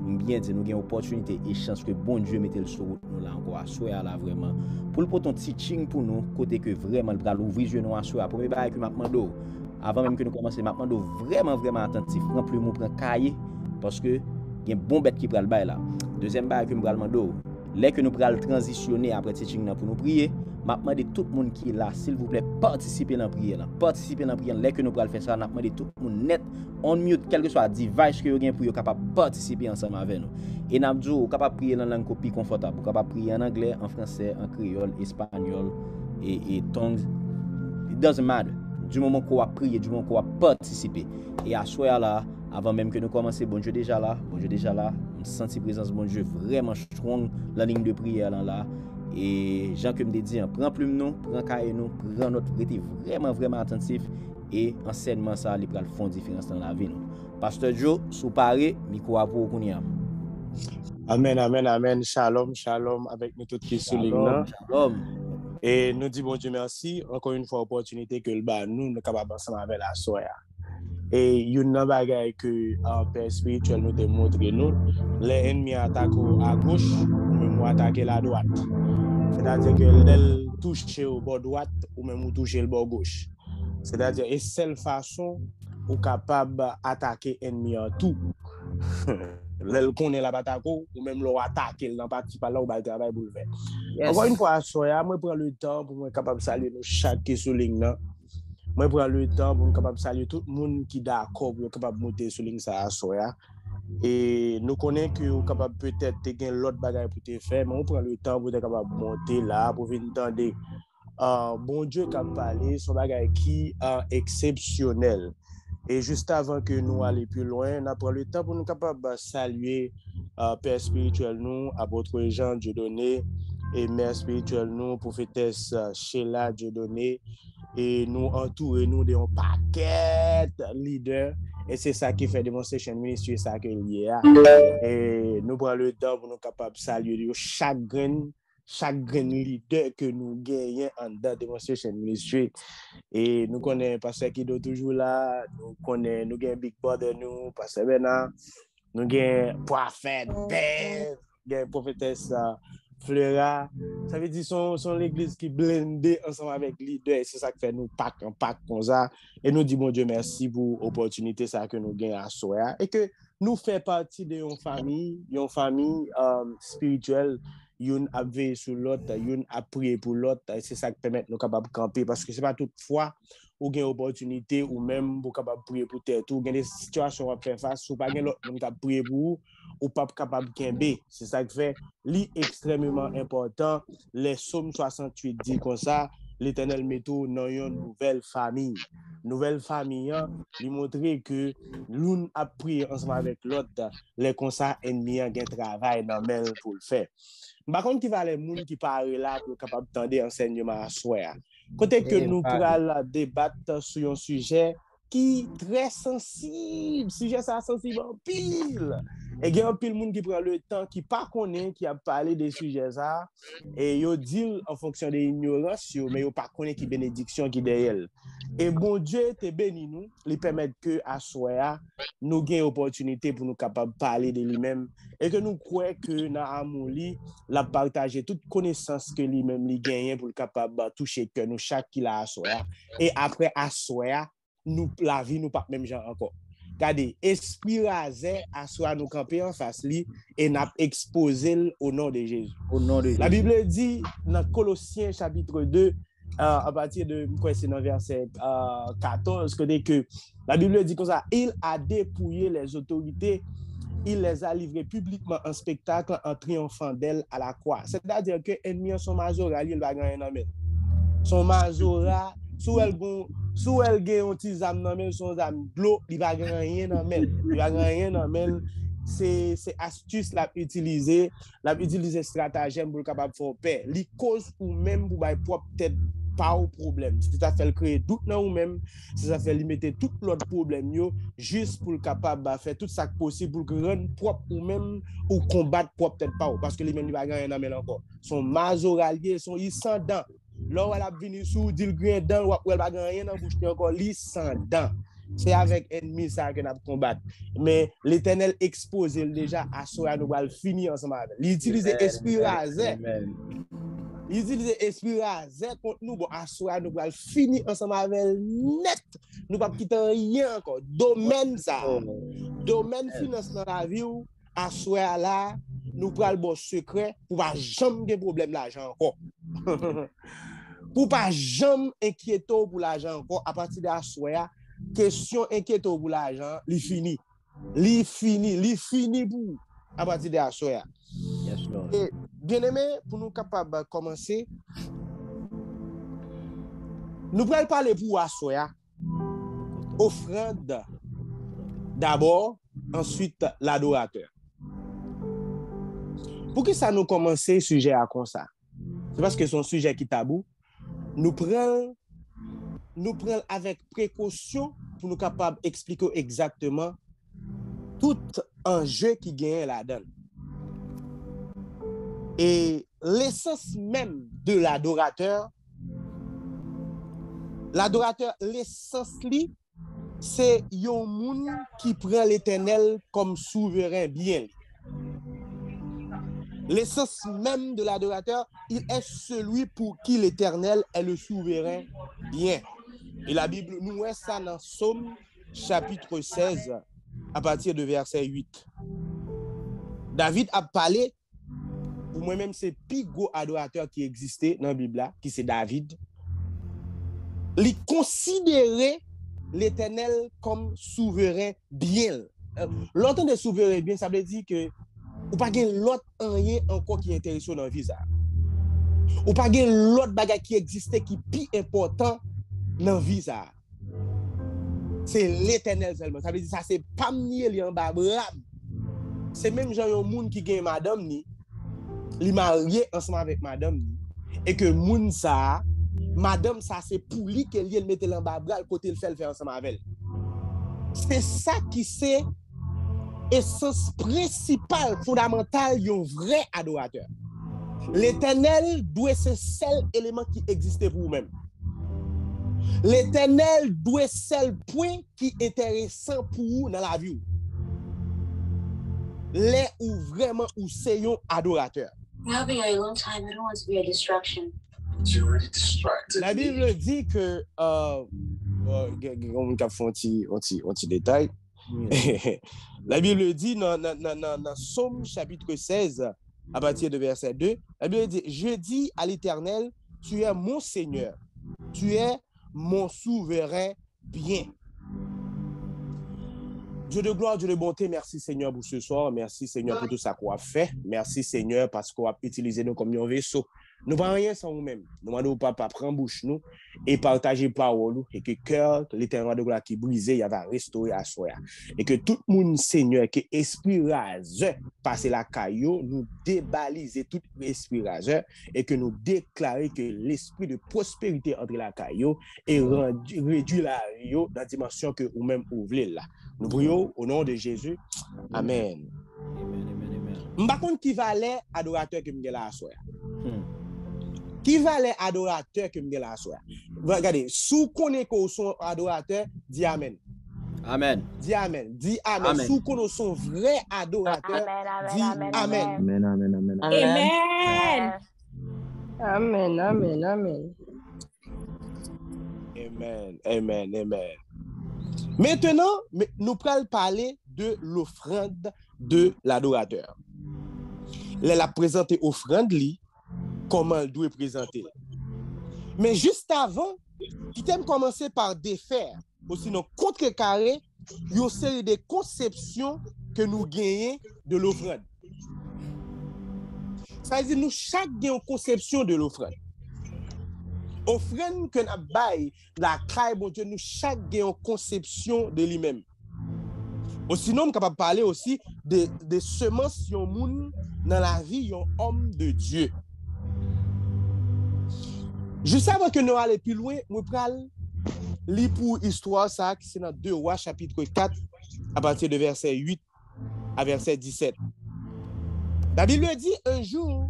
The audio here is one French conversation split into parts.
bien dit nous avons opportunité et chance que bon Dieu mette le sur nous là encore à soir là vraiment pour le ton teaching pour nous côté que vraiment le bras ouvrir yeux nous à soir premier bail que m'a demandé avant même que nous commencer m'a demandé vraiment attentif prend plume prend cahier parce que il y a un bon bête qui prend le bail là deuxième bail que me demandé les que nous pral transitionner après teaching pour nous prier m'a demandé tout le monde qui est là s'il vous plaît participer dans la prière les que nous pral faire ça m'a demandé tout le monde net on mute quel que soit device que vous avez pour capable participer ensemble avec nous et n'a dit capable prier dans langue copie confortable capable prier en anglais en français en créole espagnol et tongues it doesn't matter du moment qu'on va prier du moment qu'on va participer et à soir là avant même que nous commencer bon Dieu déjà là on sent présence bon Dieu vraiment strong la ligne de prière là et Jean que me dit prend plume nous prend cahier nous prend notre prêter vraiment attentif et enseignement ça il pral font différence dans la vie nous pasteur Joe sous paré micro à vous kounia amen shalom avec nous toutes qui soulignent shalom et nous dit bon Dieu merci encore une fois opportunité que le bas nous capable ensemble avec la soya et une bagay que en père spirituel nous te montré nous les ennemis attaquent à gauche ou même attaquer la droite c'est-à-dire que l'elle touche au bord droite ou même toucher le bord gauche c'est-à-dire et seule façon ou capable attaquer ennemi en tout l'elle connaît la bataille ou même l'on attaquer dans partie par là ou le travail pour le faire encore une fois soya moi prend le temps pour moi capable saluer nous chaque qui souligne là moi prend le temps pour capable saluer tout le monde qui d'accord pour capable monter sur ligne ça soya et nous connaissons que vous capable peut-être te gain l'autre bagaille pour te faire mais on prend le temps pour être capable monter là pour venir entendre bon Dieu qui a parlé son bagaille qui exceptionnel et juste avant que nous aller plus loin on prend le temps pour nous capable saluer père spirituel nous apôtre Jean Dieudonné et mère spirituelle nous prophétesse Sheila Dieudonné et nous entourer nous d'un paquet leader et c'est ça qui fait Demonstration Ministry ça que lié et nous prenons le temps pour nous capable saluer chaque leader que nous gagnons en dans Demonstration Ministry et nous connaissons pasteur Kido toujours là nous connaissons nous gagnons Big Brother nous pasteur Bernard nous gagnons prophète Ben gagnons prophétesse Fleura, ça veut dire son l'église qui blendé ensemble avec leader, c'est ça qui fait nous pack comme ça et nous dit bon Dieu merci pour l'opportunité ça que nous gagnons à soir et que nous fait partie de une famille spirituelle, une a veillé sur l'autre, une a prié pour l'autre, c'est ça qui permet nous capable camper parce que c'est pas toutefois ou gain opportunité ou même pour capable prier pour terre tout gain des situations à faire face ou pas gain l'autre monde capable prier pour ou pas capable kembe c'est ça qui fait li extrêmement important les psaumes 68 dit comme ça l'Éternel met tout dans une nouvelle famille lui montrer que l'un a prié ensemble avec l'autre les comme ça ennemi a gain travail dans mel pour le faire par contre qui va les monde qui parle là pour capable tendre enseignement à soir côté que nous pourrons débattre sur un sujet qui est très sensible, sujet ça sensible en pile. Et il y a un pile monde qui prend le temps, qui pas connaît, qui a parlé des sujets ça, et il dit en fonction de l'ignorance, mais il pas connaît qui bénédiction qui derrière. Et bon Dieu te béni nous, lui permettre que à soir nous gagnons opportunité pour nous capables de parler de lui-même et que nous croyons que dans amour li la partager toute connaissance que lui-même lui gagne pour capable toucher que nous chaque qui la à soir et après à soir nous la vie nous pas même genre encore. Regardez, esprit rasé à soi nous camper en face lui et n'a exposé au nom de Jésus. Au nom de Jésus. La Bible dit dans Colossiens chapitre 2 à partir de quoi c'est dans verset 14 que la Bible dit comme ça, il a dépouillé les autorités, il les a livrés publiquement en spectacle en triomphant d'elles à la croix. C'est-à-dire que ennemi son majora il va gagner dans men. Son majora sous elle gagne un petit zam dans men son zam bleu, il va gagner dans men. C'est astuce l'a utiliser stratagème pour capable faire paix li cause ou même pour bay propre tête pas au problème si ça fait créer doute dans ou même si ça fait limiter tout l'autre problème yo juste pour capable faire tout ça possible pour que rendre propre ou même ou combattre propre tête pas parce que les même il va gagner dans men encore son majoralier son il sans dents là elle a venir sous dit le grain dents ou elle va gagner dans bouche encore li sans dents c'est avec ennemi ça que nous combattre. Mais l'Éternel expose déjà à soi nous va finir ensemble avec. Il utilise esprit rasé. Il utilise esprit rasé contre nous bon à soi nous va finir ensemble avec net. Nous pas quitter rien encore. Domaine ça. Domaine finance dans la vie à soi là nous pral bon secret pour pas jamais de problème l'argent encore. Pour pas jamais inquiéter pour l'argent encore à partir de soi question inquiéter pour l'argent, li fini pour à partir de soi. Yes, Lord. Et bien aimé pour nous capable commencer nous pral parler pour soi offrande d'abord, ensuite l'adorateur. Pour que ça nous commencer sujet à comme ça? C'est parce que c'est un sujet qui est tabou. Nous prenons avec précaution pour nous capables d'expliquer exactement tout enjeu qui gagne là-dedans. Et l'essence même de l'adorateur, l'essence li, c'est un monde qui prend l'Éternel comme souverain bien. L'essence même de l'adorateur, il est celui pour qui l'Éternel est le souverain bien. Et la Bible nous est ça dans Psaume chapitre 16 à partir de verset 8. David a parlé, pour moi-même c'est le plus gros adorateur qui existait dans la Bible là, qui c'est David. Il considérait l'Éternel comme souverain bien. L'entendre de souverain bien, ça veut dire que ou pas gen l'autre rien encore qui est intéressant dans la vie ça. Ou pas gen l'autre bagage qui existait qui plus important dans la vie ça. C'est l'Éternel seulement. Ça veut dire ça c'est pas nier li en bas brave. C'est même genre un monde qui gagne madame ni, li marié ensemble avec madame ni et que moun ça madame ça c'est pour lui que li mette en bas bras côté le fait ensemble avec elle. C'est ça qui c'est essence principale, fondamentale d'un vrai adorateur. L'Éternel doit être le seul élément qui existe pour vous-même. L'Éternel doit être le seul point qui est intéressant pour vous dans la vie. Les ou vraiment ou c'est un adorateur. La Bible dit que on va faire un petit détail. La Bible dit dans Psaume chapitre 16, à partir de verset 2, la Bible dit, je dis à l'Éternel, tu es mon Seigneur, tu es mon souverain bien. Dieu de gloire, Dieu de bonté, merci Seigneur pour ce soir, merci Seigneur pour tout ça qu'on a fait, merci Seigneur parce qu'on a utilisé nous comme un vaisseau. Nous ne pouvons rien sans nous-mêmes. Nous demandons au Papa prendre bouche nous et partager parole et que cœur, l'Éternel de gloire qui brisé, il va restaurer à soi. Et que tout le monde, Seigneur, qui est esprit raseur, passe la caillou, nous débaliser tout esprit raseur et que nous déclarer que l'esprit de prospérité entre la caillou et réduit la rio dans la dimension que vous-même ouvrez là. Nous prions au nom de Jésus. Amen. Par contre, qui va aller adorateur que nous avons à soi? Qui va aller adorateur que nous avons à soi? Regardez, sous qu'on est son adorateur, dis Amen. Amen. Dis Amen. Dis Amen. Amen. Sous qu'on est son vrai adorateur, dis Amen. Amen. Amen. Amen. Amen. Amen. Amen. Amen. Amen. Amen. Amen. Maintenant, nous allons parler de l'offrande de l'adorateur. La présenter offrande li, comment elle doit présenter. Mais juste avant, qui t'aime commencer par défaire, ou sinon contrecarrer, il y a une série de conceptions que nous gagnons de l'offrande. Ça veut dire nous chaque gagnons une conception de l'offrande. Offrande que nous bail la caille bon Dieu nous chaque gagnons une conception de lui-même. Ou sinon, on est capable de parler aussi de semences yon moun dans la vie yon homme de Dieu. Juste avant que nous allions plus loin, nous allons lire pour histoire ça qui c'est dans 2 Rois chapitre 4 à partir de verset 8 à verset 17. La Bible dit un jour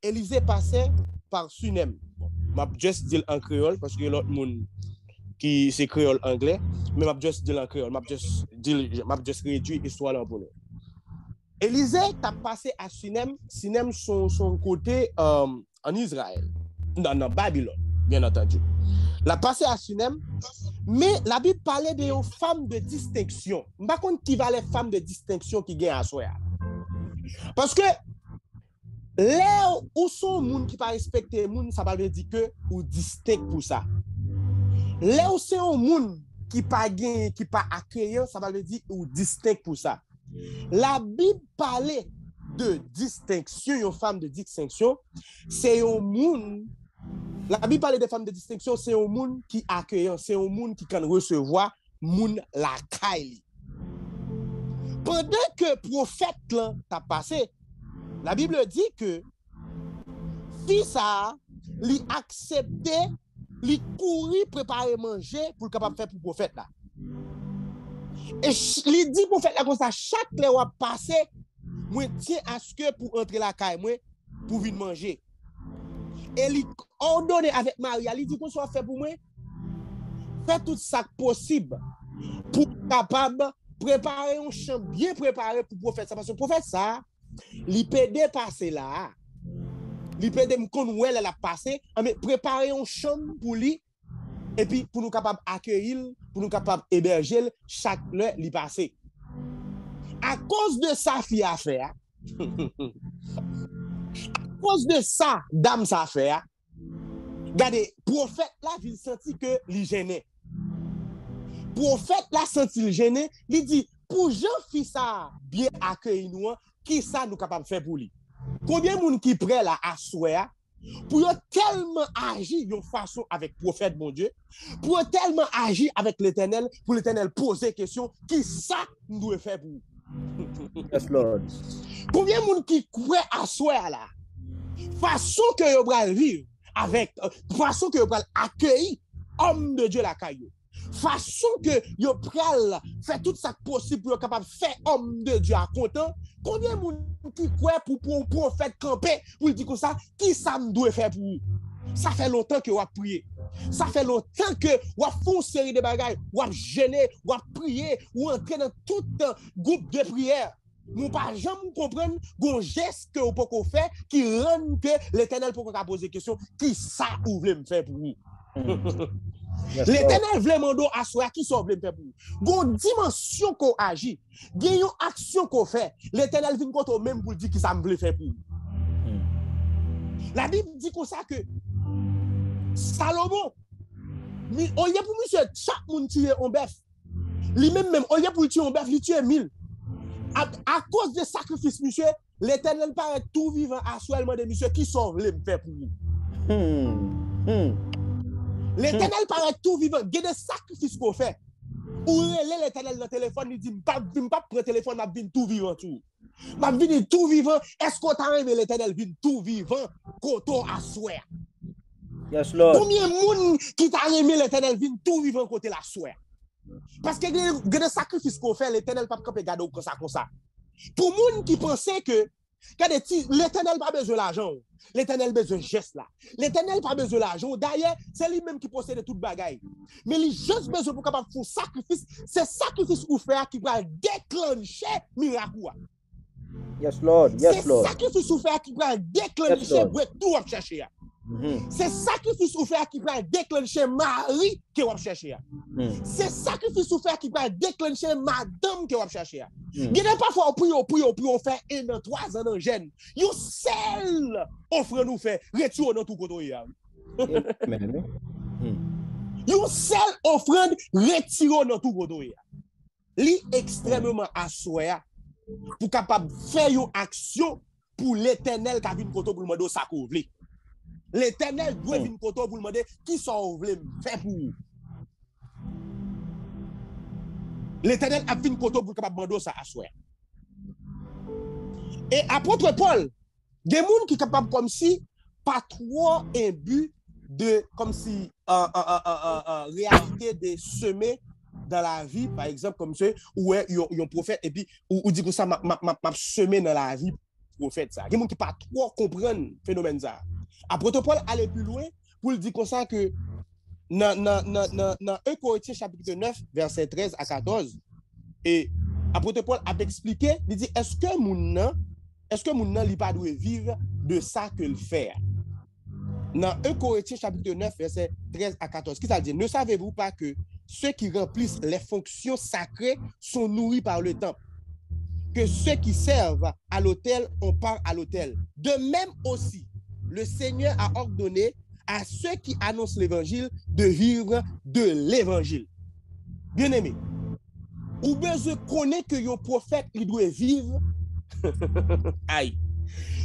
Élisée passait par Sunem. Je vais juste dire en créole parce que l'autre monde qui c'est créole anglais, mais m'a juste dit en créole, m'a juste réduit histoire là pour nous. Élisée t'a passé à Sinem son côté en Israël, dans Babylone, bien entendu. La passé à Sinem, mais la Bible parlait de femmes de distinction. Je ne sais pas qui va les femmes de distinction qui gagnent à soi. Parce que là où sont les gens qui ne respectent les gens, ça veut dire que ou distinct pour ça. Là où c'est un monde qui pas gagne, qui pas accueillant, ça veut dire ou distinct pour ça. La Bible parlait de distinction, une femme de distinction, c'est un monde. La Bible parle des femmes de distinction, c'est un monde qui accueillant, c'est un monde qui peut recevoir monde la caille. Pendant que le prophète là t'a passé, la Bible dit que fils ça, lui acceptait, lui courir préparer manger pour capable faire pour prophète là. Et lui dit prophète là comme ça, chaque les va passer, moi tiens à ce que pour entrer la caille moi pour venir manger. Et il ordonne avec Maria, il dit qu'on soit fait pour moi, fait tout ça possible pour capable préparer une chambre bien préparée pour prophète ça parce que prophète ça, il peut dépasser là. Il peut me connaître où elle a passé, mais préparer une chambre pour lui et puis pour nous capable accueillir, pour nous capable héberger chaque heure lui passer. À cause de ça fille à faire. À cause de ça, dame ça fait. Regardez, prophète là, il sentit que il gênait. Prophète là senti il gêné, il dit pour Jean-Fils ça bien accueillir nous, qui ça nous capable faire pour lui. Combien de monde qui prêt là à souhait pour tellement agir de façon avec prophète mon Dieu, pour tellement agir avec l'Éternel, pour l'Éternel poser question qui ça nous doit faire pour. Yes Lord. Combien de monde qui croit à souhait là? Façon que yo bral vivre avec façon que yo bral accueillir homme de Dieu la caillou. Façon que yo pral faire tout ça possible pour capable faire homme de Dieu à content. Combien de monde qui croit pour prophète camper pour dire comme ça qui ça me doit faire pour vous? Ça fait longtemps que vous prié. Ça fait longtemps que vous faites une série de bagages, vous jeûner, vous prier, vous entrer dans tout groupe de prière. Nous pas jamais comprendre un geste que vous pouvez faire qui rend que l'Éternel peut poser des questions qui ça vous voulez me faire pour vous. L'Éternel voulait demander à soi qui sont voulez me faire pour vous. Une dimension qu'on agit, une action qu'on fait, l'Éternel vient contre même pour dire qui ça me voulait faire pour vous. La Bible dit comme ça que Salomon, au lieu pour monsieur chaque monde tirer un bœuf, lui-même au lieu pour tuer un bœuf, il tue 1000. À cause de sacrifice, monsieur, l'Éternel paraît tout vivant à soi de monsieur qui sont voulez me faire pour vous. L'Éternel paraît tout vivant. Il y a des sacrifices qu'on fait. Ou l'Éternel dans le téléphone, il dit, pas prendre le téléphone, je viens tout vivant tout. Je viens tout vivant. Est-ce qu'on t'a arrivé l'Éternel vient tout vivant quand on a souhait? Yes Lord. Combien de monde qui t'a arrivé l'Éternel vient tout vivant côté la souhait? Parce que il y a des sacrifices qu'on fait, l'Éternel pas capable de garder comme ça. Pour les gens qui pensaient que l'Éternel pas besoin de l'argent, l'Éternel besoin de geste là. L'Éternel pas besoin de l'argent. D'ailleurs, c'est lui-même qui possède toute bagaille. Mais il juste besoin pour capable faire sacrifice. C'est sacrifice ou faire qui va déclencher miracle. Yes Lord. Yes Lord. C'est sacrifice ou faire qui va déclencher tout à chercher. C'est sacrifice ou faire qui va déclencher mari que vous cherchez. C'est sacrifice ou faire qui va déclencher madame que vous cherchez. Il y a parfois on fait 1 an, 3 ans dans jeune. Yo seul offre nous fait retour dans tout côté. Yo seul offrande retiro dans tout côté. Li extrêmement assoya pour capable faire une action pour l'Éternel qui a vinn côté pour demander ça qu'on veut. L'Éternel doit venir côté pour demander qui sont voulez faire pour vous. L'Éternel a vinn côté pour capable demander ça à soi. Et apôtre Paul, des gens qui sont capables comme si pas trop un but de comme si réalité de semer dans la vie, par exemple comme ça où un prophète et puis ou dit que ça m'a semé dans la vie prophète ça. Des gens qui pas trop comprendre phénomène ça. Apôtre Paul allait plus loin pour dire comme ça que dans 1 Corinthiens chapitre 9, verset 13 à 14, et apôtre Paul a expliqué, il dit, est-ce que moun nan li pas doit vivre de ça que le fait? Dans 1 Corinthiens chapitre 9, verset 13 à 14, qui ça dit? Ne savez-vous pas que ceux qui remplissent les fonctions sacrées sont nourris par le temple? Que ceux qui servent à l'autel, on part à l'autel. De même aussi, le Seigneur a ordonné à ceux qui annoncent l'évangile de vivre de l'évangile. Bien aimé, ou besoin connaître que yon prophète il doit vivre. Aïe.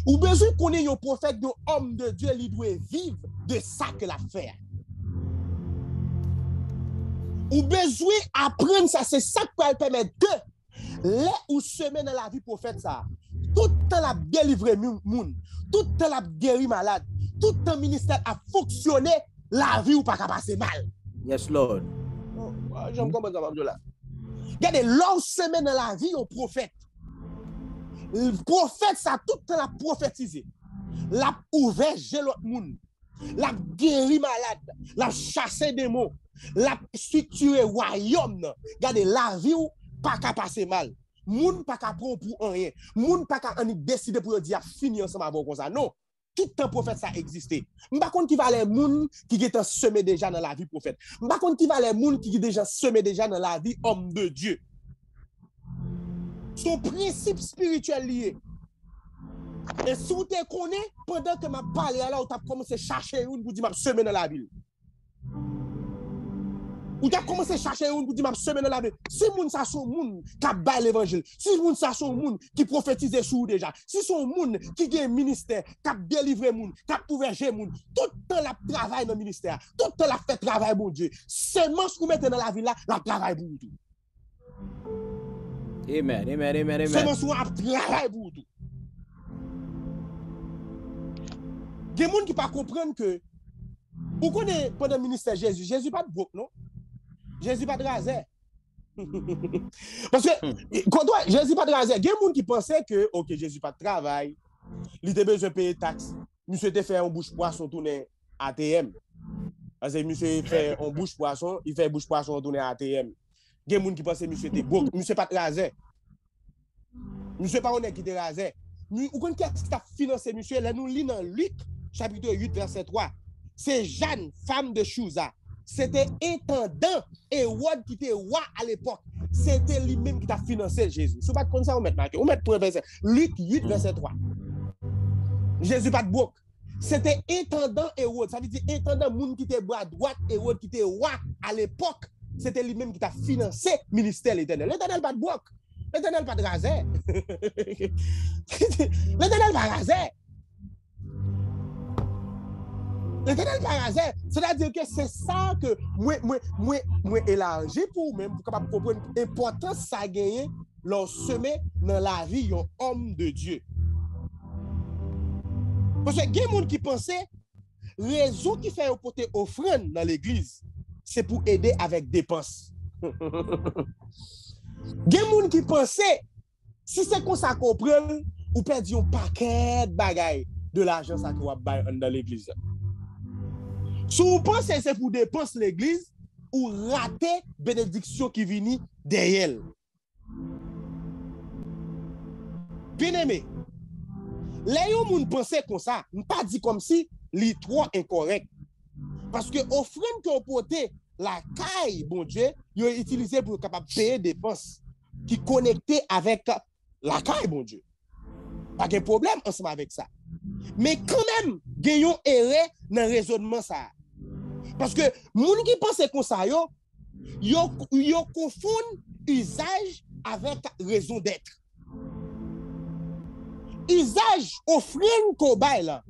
Ou besoin connaître yon prophète, yon homme de Dieu il doit vivre de ça que la fait. Ou besoin apprendre ça, c'est ça qui peut permettre que là où semaine dans la vie prophète ça, tout le temps la délivrer moun, tout le temps la guérir malade, tout le temps ministère a fonctionné, la vie ou pas qu'à passer mal. Yes, Lord. J'aime comprendre ça, là. Regardez, l'homme semaine dans la vie au prophète. Le prophète, ça tout le temps l'a prophétisé. L'a ouvert l'autre monde. L'a guéri malade. L'a chassé des mots. L'a structuré royaume. Regardez, la vie ou pas qu'à passer mal. Moun pas qu'à prendre pour rien. Moun pas qu'à décider pour dire finir ensemble avec comme ça. Non. Tout le prophète ça existait. M'pa konn qui va les moun qui étaient semé déjà dans la vie prophète. M'pa konn qui va les moun qui déjà semé déjà dans la vie homme de Dieu. Son principe spirituel lié. Et si vous te connaissez, pendant que m'a parlé là, vous avez commencé à chercher une pour dire m'a semé dans la ville. Ou t'as commencé à chercher une pour dire m'a semé dans la ville. Si moun ça son moun qui a bail l'évangile, si moun ça son moun qui prophétise sur déjà, si son moun qui a un ministère, qui a délivré moun, qui a ouvert moun, tout le temps la travail dans le ministère, tout le temps la fait travail bon Dieu. Semence vous mettez dans la ville là, la travail pour tout. Amen, amen, amen, amen. Semence vous travail pour tout. Il y a des gens qui ne comprennent que vous connaissez pendant le ministère Jésus pas de broc, non? Jésus pas de raser. Parce que quand Jésus pas de raser, il y a des gens qui pensaient que OK, Jésus pas de travail, il a besoin de payer taxes. Monsieur te fait un bouche poisson tourner ATM. Parce que monsieur fait un bouche poisson, il fait bouche poisson tourner ATM. Il y a des gens qui pensaient monsieur te broc, monsieur pas de raser. Monsieur pas honnête qui te raser. Vous connaissez qui t'a financé monsieur là nous lit dans Luc chapitre 8 verset 3. C'est Jeanne, femme de Chouza. C'était intendant Hérode qui était roi à l'époque. C'était lui-même qui t'a financé Jésus. Si vous pas comme ça, on met marqué. On met pour verset. Luc 8, verset 3. Jésus pas de broc. C'était intendant Hérode. Ça veut dire intendant moun qui était bras droite, Hérode qui était roi à l'époque. C'était lui-même qui t'a financé le ministère l'Éternel. L'Éternel pas de broc. L'Éternel pas de raser. L'Éternel pas raser. L'Éternel pas raser. C'est-à-dire que c'est ça que moi élargi pour même pour capable comprendre l'importance ça gagner leur semer dans la vie un homme de Dieu. Parce que il y a des gens qui pensaient raison qui fait porter offrande dans l'église, c'est pour aider avec dépenses. Il y a des gens qui pensaient si c'est comme ça qu'on prend ou perdre un paquet de bagailles de l'argent ça qu'on va dans l'église. Si vous pensez que c'est pour dépenser l'église ou rater bénédiction qui vient derrière. Bien aimé, les gens pensent comme ça, ne pas dit comme si les trois incorrect. Parce que offrande qu'on porte la caille, bon Dieu, ils ont utilisé pour capable payer des dépenses qui connectées avec la caille, bon Dieu. Pas de problème ensemble avec ça. Mais quand même, gagnons erreur dans le raisonnement ça. Parce que les gens qui pensent comme ça, ils confondent usage avec raison d'être. Usage, offrande qu'on baille là.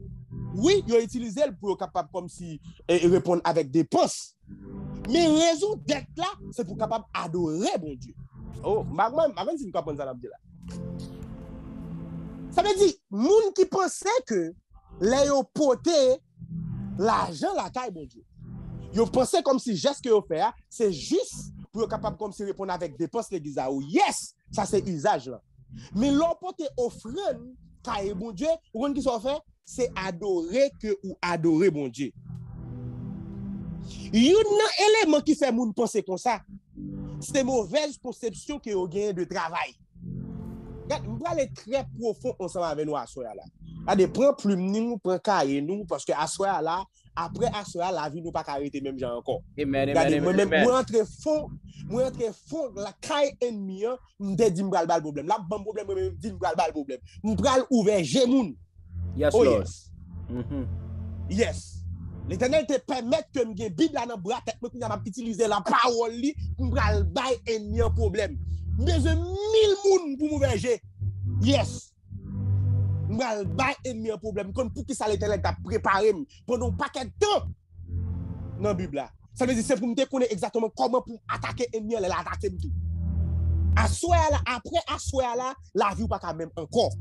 Oui, ils ont utilisé pour capable comme si répondre avec des dépenses. Mais raison d'être là, c'est pour capable adorer bon Dieu. Oh, même si vous comprenez ça là. Ça veut dire, les gens qui pensaient que les ont porté l'argent la caille bon Dieu. Ils pensaient comme si geste que vous faites, c'est juste pour être capable comme si répondre avec dépenses l'église. Yes, ça c'est usage là. Mais l'on porte offrande caille bon Dieu, vous qui sont fait, c'est adorer que ou adorer bon Dieu. Un élément qui fait moun penser comme ça, c'est mauvaise conception que vous gagnez de travail. On va aller très profond ensemble avec nous à ce là. Regardez, prends plume nous, prends cahier nous, parce que à ce là, après à ce là, la vie nous pas arrêter même genre encore. Regardez, moi entre fond, la caille ennemi, m'de dit m'bral bal problème. Là, bon problème, me dit m'bral bal problème. M'bral ouvert Gémoun. Yes, oh Lord. yes. Yes. L'Éternel te permet que m'ge Bible là dans bras tête, moi m'a utiliser la parole li pour m'bral bay ennemi un problème. Besoin 1000 moun pour m'ouverger. Yes. M'bral bay ennemi un problème. Comme pour qui ça l'Éternel t'a préparé pendant un paquet de temps dans Bible là. Ça veut dire c'est pour me connaître exactement comment pour attaquer ennemi là, attaquer tout. Après assoir là, la vie pas quand même encore.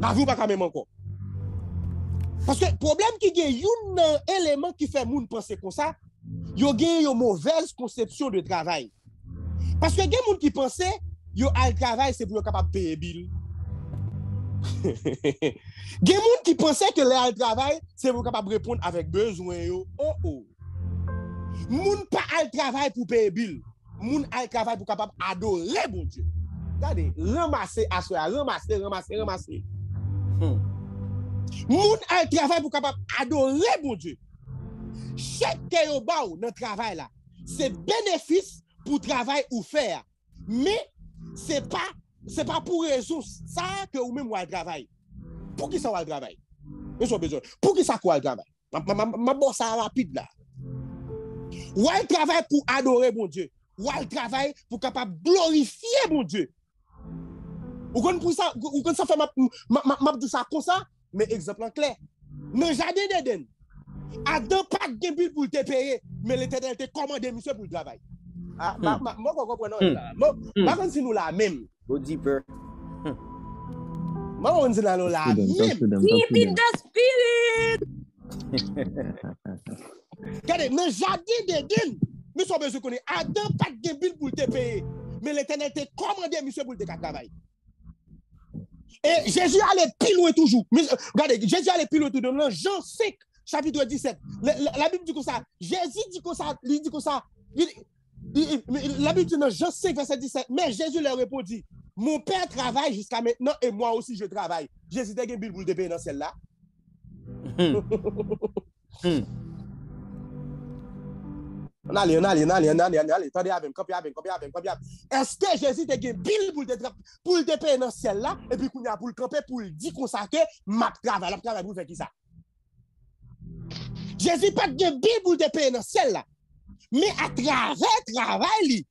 La vie pas quand même encore. Parce que le problème qui y a un élément qui fait moun penser comme ça, il y a une mauvaise conception de travail. Parce que il y a des gens qui pensent yo al travail c'est pour être capable de payer bill. Il y a des gens qui pensaient que le travail c'est pour être capable de répondre avec besoin yo. Oh. Moun pas al travail pour payer bill. Moun al travail pour capable adorer bon Dieu. Regardez, ramasser assoir, ramasser. Moun al travail pour capable adorer bon Dieu. Chaque que yo ba ou dans travail là, c'est bénéfice pour travail ou faire. Mais c'est pas pour raison ça que ou même ou travail. Pour qui ça va le travail? Monsieur besoin. Pour qui ça quoi le travail? Ma bosse ça rapide là. Ou elle travaille pour adorer mon Dieu. Ou elle travaille pour capable glorifier mon Dieu. Ou quand pour ça, ou quand ça fait m'a dit ça comme ça, mais exemple en clair. Dans le jardin d'Éden, Adam pas de bill pour te payer, mais l'Éternel te commandé monsieur pour le travail. Ah, moi je comprends là. Moi quand si nous la même. Go deeper. Moi on dit là la même. Deep in the spirit. Regardez, dans le jardin d'Éden, nous sommes besoin de connaître. Adam pas de bill pour te payer, mais l'Éternel te commandé monsieur pour te travail. Et Jésus allait plus loin toujours. Regardez, Jésus allait plus loin toujours. Dans Jean 5, chapitre 17, la Bible dit comme ça. Jésus dit comme ça. Il dit comme ça. La Bible dit dans Jean 5, verset 17. Mais Jésus leur répondit, mon père travaille jusqu'à maintenant et moi aussi je travaille. Jésus t'a une Bible pour te payer dans celle-là. On allez. Attendez avec, copie. Est-ce que Jésus t'a une Bible pour te payer dans celle-là et puis qu'on a pour le camper pour le dire comme ça que m'a travail pour faire qui ça? Jésus pas de Bible pour te payer dans celle-là. Mais à travers travail,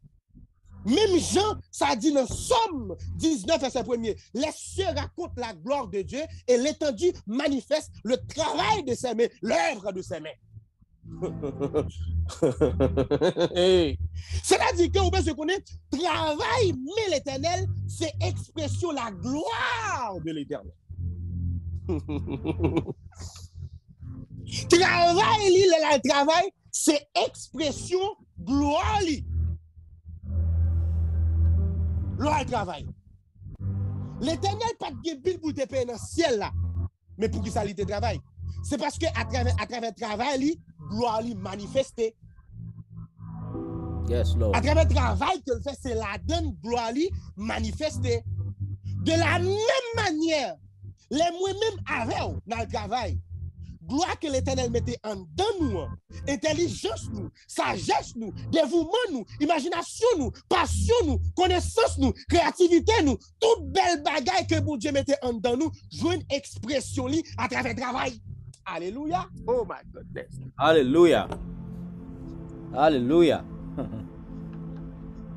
même Jean, ça dit dans Somme 19, verset 1er, les cieux racontent la gloire de Dieu et l'étendue manifeste le travail de ses mains, l'œuvre de ses mains. C'est-à-dire que vous pouvez se connaître, travail, mais l'Éternel, c'est expression la gloire de l'Éternel. Travail, c'est expression gloire. Le travail. L'Éternel pas de bill pour te payer dans le ciel là. Mais pour qui ça te travail? C'est parce que à travers le travail, gloire manifestée. Yes, Lord. À travers le travail que le fait, c'est la donne gloire manifestée. De la même manière, les moi-même avec dans le travail, gloire que l'Éternel mettait en dedans nous, intelligence nous, sagesse nous, dévouement nous, imagination nous, passion nous, connaissance nous, créativité nous, toute belle bagaille que bon Dieu mettait en dedans nous, jouer une expression li à travers le travail. Alléluia. Oh my goodness. Alléluia.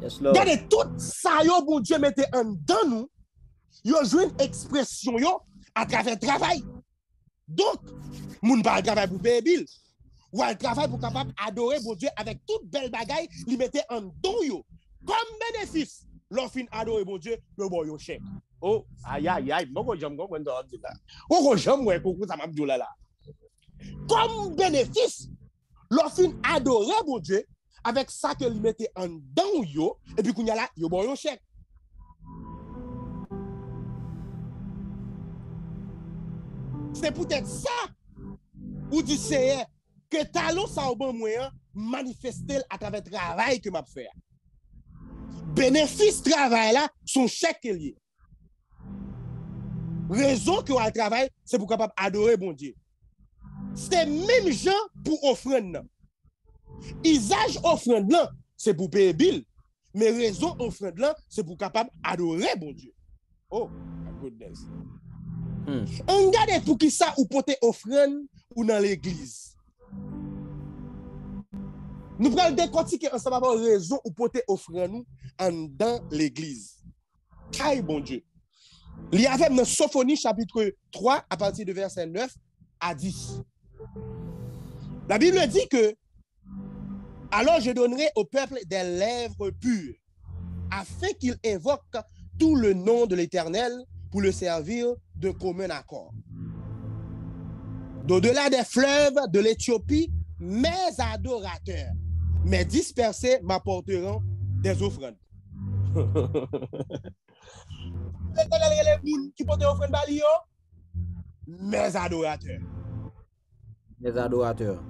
Yes, Lord. Regardez tout ça yo bon Dieu mettait en dedans nous, yo jouer une expression yo à travers le travail. Donc, moun pas travail pour payer bill. Ou un travail pour capable adorer bon Dieu avec toute belle bagaille, li mettait en don yo. Comme bénéfice, l'offre adorer bon Dieu, le bon yo chèque. Oh, aïe, moi j'aime comprendre là. Oh, j'aime ouais coucou ça m'a dit là. Comme bénéfice, l'offre adorer bon Dieu avec ça que li mettait en don yo et puis kounya là, yo bon yo chèque. C'est peut-être ça ou dit Seigneur, que talon ça au bon moyen manifester à travers le travail que m'a fait. Bénéfice travail là, son chèque lié. Raison que le travail, c'est pour capable adorer bon Dieu. C'est même gens pour offrande. Usage offrande là, c'est pour payer bill. Mais raison offrande là, c'est pour capable adorer bon Dieu. Oh, my goodness. On regarde pour qui ça ou porter offrande ou dans l'église. Nous prenons décortiquer ensemble avoir raison ou porter offrande dans l'église. Aïe bon Dieu. Il y avait dans Sophonie chapitre 3 à partir de verset 9 à 10. La Bible dit que alors je donnerai au peuple des lèvres pures afin qu'il invoque tout le nom de l'Éternel pour le servir de commun accord. D'au-delà des fleuves de l'Éthiopie, mes adorateurs, mes dispersés m'apporteront des offrandes. Les gens qui portent offrande balio, mes adorateurs. Les adorateurs.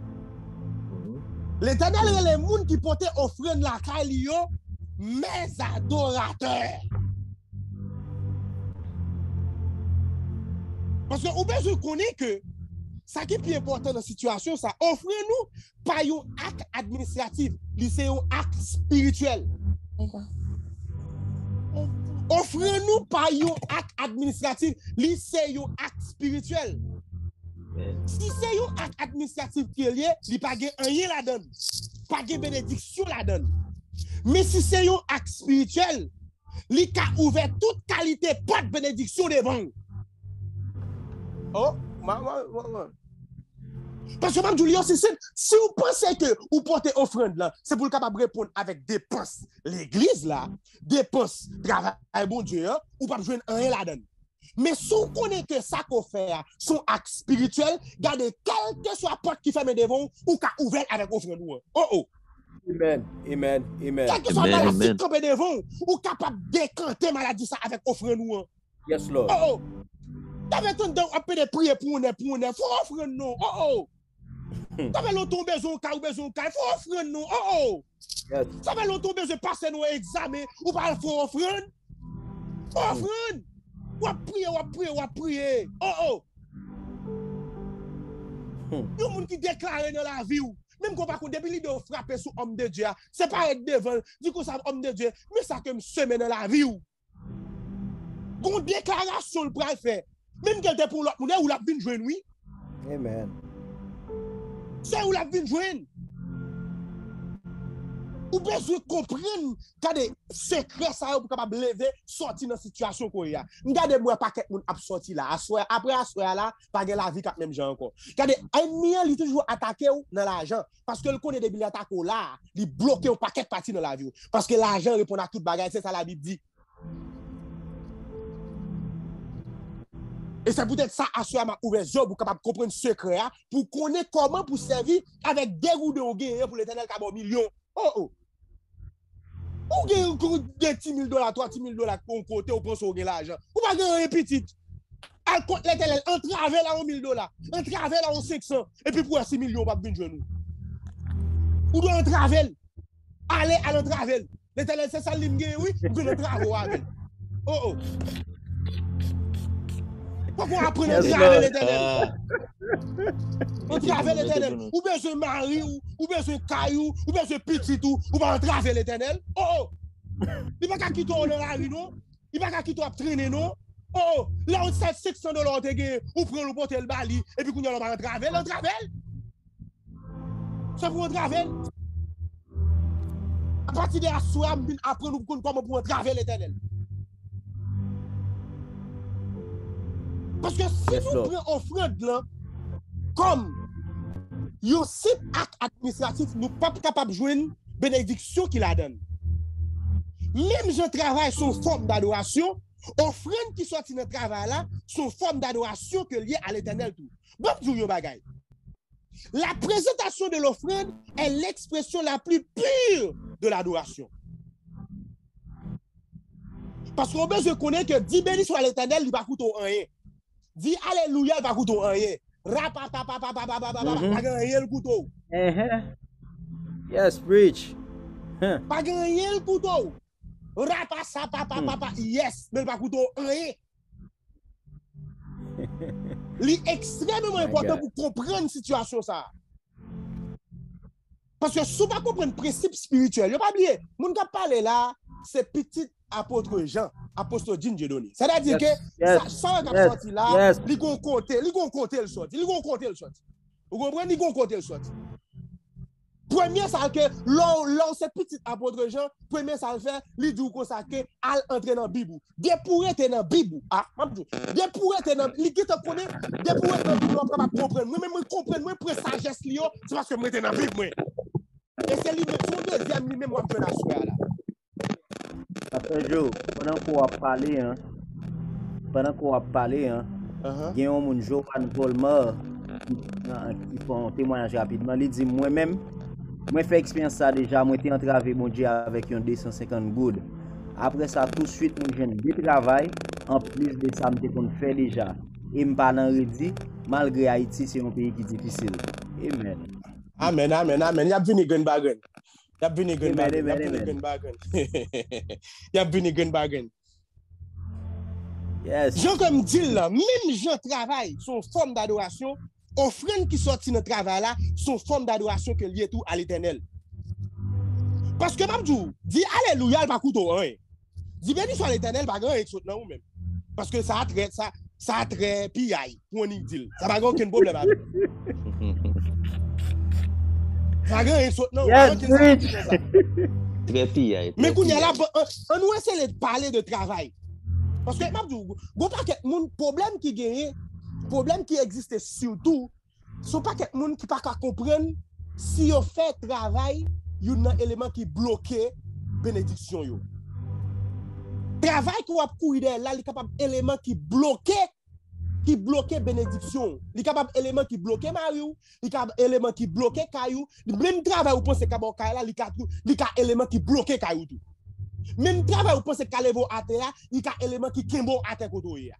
L'Éternel les gens qui portent offrande la calio, mes adorateurs. Parce que vous besoin connaître que ça qui est plus important dans la situation, ça offre-nous pas un acte administratif, c'est un acte spirituel. Offre-nous pas un acte administratif, c'est un acte spirituel. Si c'est un acte administratif qui est lié, il n'y a pas rien là-dedans, pas de bénédiction là-dedans. Mais si c'est un acte spirituel, il a ouvert toute qualité, pas de bénédiction devant. Oh, maman. Parce que même Julien, si vous pensez que vous portez offrande là, c'est pour le capable de répondre avec dépenses l'église là, dépenses travail bon Dieu, ou pas besoin rien là-dedans. Mais si vous connaissez que ça qu'on fait, son acte spirituel, gardez quelle que soit la porte qui ferme devant, ou qu'a ouvert avec offrande. Oh. Amen. Quelle que soit la maladie qui tombe devant, ou capable de décanter maladie ça avec offrande. Yes, Lord. Oh. T'avais ton temps à de prier pour nous, faut offrir nous. Oh. T'avais longtemps besoin de faut offrir nous. Oh. Yes. T'avais longtemps besoin de passer nos examens ou pas faut offrir. Offrir. Ou prier. Oh. Yo moun qui déclare dans la vie ou même qu'on pas qu'on depuis de frapper sur homme de Dieu, c'est pas être devant, du coup ça homme de Dieu, mais ça que me semaine dans la vie ou. Gon déclaration le pral fait. Même quelqu'un pour l'autre, ou la vin joindre, oui. Amen. C'est où la vin joindre. Ou besoin comprendre quand des secrets ça pour capable lever sortir dans situation qu'on y a. Regardez moi paquet moun a sorti là, après assoir là, pas la vie cap même gens encore. Regardez, ennemi il toujours attaquer dans l'argent parce que le connaît des billets attaquer là, il bloquer un paquet parti dans la vie parce que l'argent répond à toute bagaille, c'est ça la Bible dit. Et c'est peut-être ça, à soi, m'a ouvert les yeux pour capable comprendre ce secret, pour connaître comment pour servir avec des roues de guerre pour l'Éternel qui a bon million. Oh. Ou gagne $10 000, $30 000 pour côté, ou prend son l'argent. Ou pas gagner petit. Elle compte l'Éternel, en travers là, $1 000, en travers là, 500, et puis pour 6 millions, pas de genou. Ou doit en travers. Allez à l'entravel. L'Éternel, c'est ça, l'imgé, oui, vous le travail avec. Oh. Pourquoi apprendre à travailler l'Éternel? On travaille l'Éternel. Ou besoin de mari, ou besoin de caillou, ou besoin de petit tout, ou pas travailler l'Éternel. Oh! Il va pas quitter dans la rue, non? Il va pas quitter à traîner, non? Oh! Là, on sait $600 de gain, ou prend le porter le bali, et puis qu'on a le travail. On travaille? Ça pour un travail? À partir de la soirée, après, nous comment pour travailler l'Éternel. Parce que si nous prenons offrande là, comme un simple acte administratif, nous ne sommes pas capables de jouer une bénédiction qu'il a donne. Même je travaille sous forme d'adoration, offrande qui sortent de notre travail là, sont forme d'adoration que liée à l'Éternel tout. Bon, vous bagay. La présentation de l'offrande est l'expression la plus pure de l'adoration. Parce qu'on besoin de connaître que 10 bénis soit l'Éternel, il ne va pas coûter rien. Dis Alléluia, il va coûter rien. Pas gagné le couteau. Yes, preach. Pas gagné le couteau. Yes, mais pas couteau, rien. C'est extrêmement important pour comprendre la situation ça. Parce que si vous ne comprenez pas le principe spirituel, vous ne pas oublier, mon gars parle là, c'est petit apôtre Jean, apôtre Jean Dieudonné. C'est-à-dire que ça va sorti là, il va compter le sorti. Vous comprenez, il va compter le sorti. Premier ça que l'on c'est petit apôtre Jean, premier ça le fait, il dit comme ça que al entrer dans Bible. Dès pour être dans Bible, dès pour être dans li qui te connaît, dès pour être dans Bible, on capable comprendre. Moi même comprendre, moi prendre sagesse li c'est parce que moi était dans Bible moi. Et c'est lui son deuxième lui même moi je la soir là. Après Joe, pendant qu'on a parlé il y a un monde Johan Volmer qui font un témoignage rapidement, il dit moi-même moi fait expérience ça déjà, moi été entravé mon Dieu avec un 250 good. Après ça tout de suite mon jeune de travail en plus de ça me qu'on fait déjà. Et me pas dans redit malgré Haïti c'est un pays qui est difficile. Amen. Amen. Y a venu gun bagan. Y a venu gun bagan. Yes. Jean comme dit là, même Jean travail son forme d'adoration. Offrande qui sortit dans le travail là, sont forme d'adoration que lié tout à l'Éternel. Parce que Mabdou dit alléluia pas couteau hein. Dit béni soit l'Éternel pas grand exot non ou même. Parce que ça a très piaille pour nous dire. Ça pas aucun problème avec. Ça grand exot non. Très piaille. Mais qu'on y a là on nous essaie de parler de travail. Parce que Mabdou, bon pas que mon problème qui gagne problème qui existe surtout, sont pas quelqu'un monde qui pas comprendre si on fait travail, il y a un élément qui bloque bénédiction yo. Travail qu'on a courir là, il est capable élément qui bloque bénédiction. Il est capable élément qui bloque Mario, il est capable élément qui bloque Caillou. Même travail vous pensez qu'à là, il y a élément qui bloque Caillou tout. Même travail vous pensez qu'à levo à terre, il y a élément qui kembo à terre côté ya.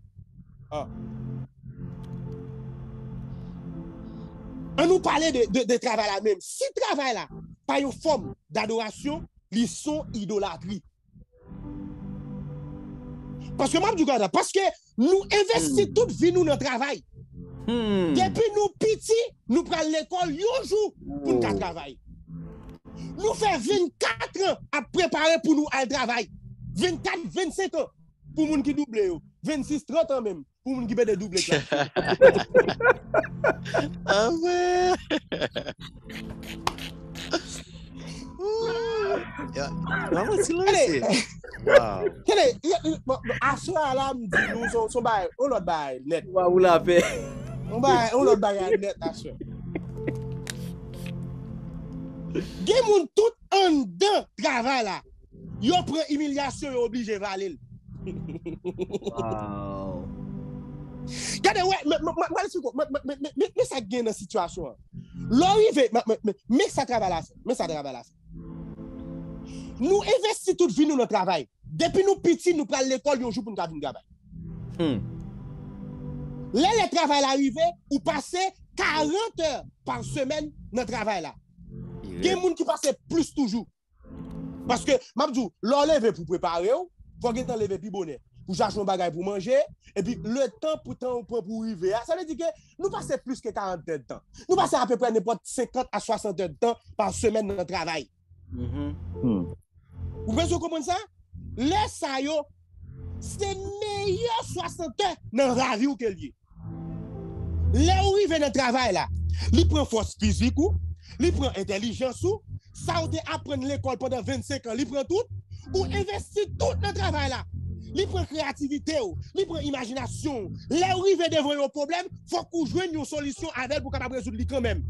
On nous parlait de travail là même. Si travail là, pas une forme d'adoration, ils sont idolâtrie. Parce que parce que nous investissons toute vie nous dans le travail. Depuis nous petits, nous prenons l'école un jour pour nous travailler. Nous faisons 24 ans à préparer pour nous à travail. 24, 25 ans pour nous qui doublent. 26, 30 ans même. Pour nous qui fait des doubles classes. Ah ouais. Maman silence. Wow. À ce là me dit nous son bail, on l'autre bail net. Vous la fait. On l'autre bail net à ce. Gen moun tout en dedans travail là. Yo prend humiliation yo obligé valer. Wow. Regardez, ouais, mais ça gagne dans la situation. L'arrivée, mais ça travaille là. Nous investissons toute vie dans notre travail. Depuis nous petits, nous prenons l'école un jour pour nous faire un travail. Là, le travail arrivé, ou passez 40 heures par semaine dans le travail là. Il y a des gens qui passent plus toujours. Parce que, Mabdou, l'enlever pour préparer, il faut que tu enleves plus bonnet. Pour chercher un bagage pour manger, et puis le temps pour arriver, ça veut dire que nous passons plus que 40 heures de temps. Nous passons à peu près n'importe 50 à 60 heures de temps par semaine dans le travail. Vous pouvez comprendre ça? Les sayo, c'est meilleur 60 heures dans la vie que lié. Là où il vient dans le travail, là, il prend force physique, il prend intelligence, ça ou apprendre l'école pendant 25 ans, il prend tout, ou investit tout dans le travail là. Il prend créativité, il prend imagination. Là où il vient devant un problème, il faut qu'on joue une solution avec pour capable résoudre quand même.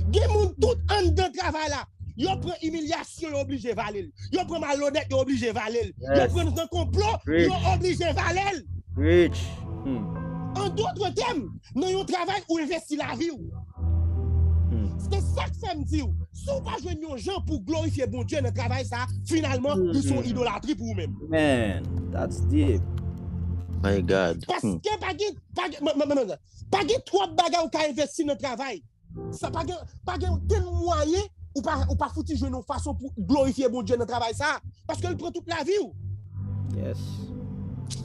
Des gens tout en dedans de travail là. Ils prennent humiliation, ils sont obligés de valer. Ils prennent malhonnête, ils sont obligés de valer. Ils prennent un complot, ils sont obligés de valer. Rich. En d'autres termes, nous avons un travail où investir la vie. C'est ça que ça me dit. Si vous ne pas jouer des gens pour glorifier bon Dieu dans le travail, ça, finalement, ils sont idolâtries pour vous-même. Man, that's deep. My God. Parce que Pas trop de bagages qui investi dans le travail. Ça pas quel moyen ou pas foutu jouer une façon pour glorifier bon Dieu dans le travail ça parce qu'il prend toute la vie. Yes.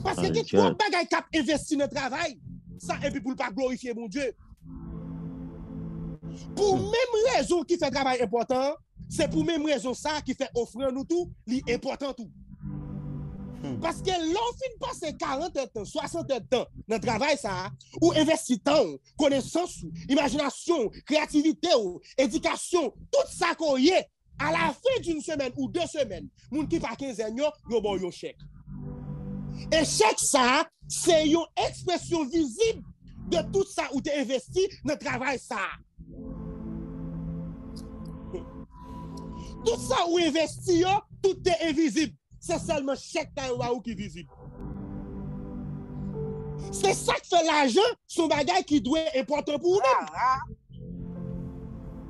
Parce que tu trop de bagages qui investi dans le travail. Ça et puis pour pas glorifier mon Dieu. Pour même raison qui fait travail important, c'est pour même raison ça qui fait offrir nous tout, l'important tout. Parce que l'on fin passer 40 ans, 60 ans dans le travail ça, ou investir temps, connaissance, imagination, créativité, éducation, tout ça qu'on y est, à la fin d'une semaine ou 2 semaines, moun qui pas 15 ans, yo bon yo chèque. Et chèque ça, c'est une expression visible de tout ça où tu investi dans le travail ça. Tout ça où investi, tout est invisible. C'est seulement chèque qui est visible. C'est ça qui fait l'argent, son bagage qui doit être important pour nous.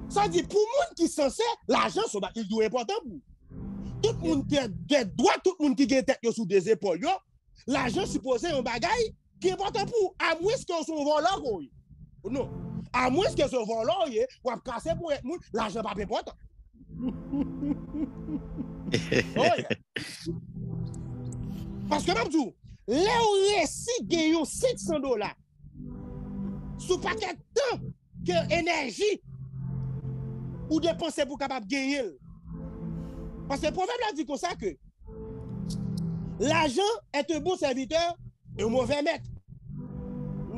Ça dit, pour les gens qui sont censés, l'argent, il doit être important pour nous. Tout le monde qui a des droits, tout le monde qui a tête sous des épaules, l'argent supposé un bagage qui est important pour à moins que son voleur. Non. À moins que son voleur, ou à casser pour être l'argent n'est pas important. Parce que même tout, les récits gagnent $700 sous paquet de temps que énergie ou dépenser pour capable gagner. Parce que le proverbe dit comme ça que l'argent est un bon serviteur et un mauvais maître.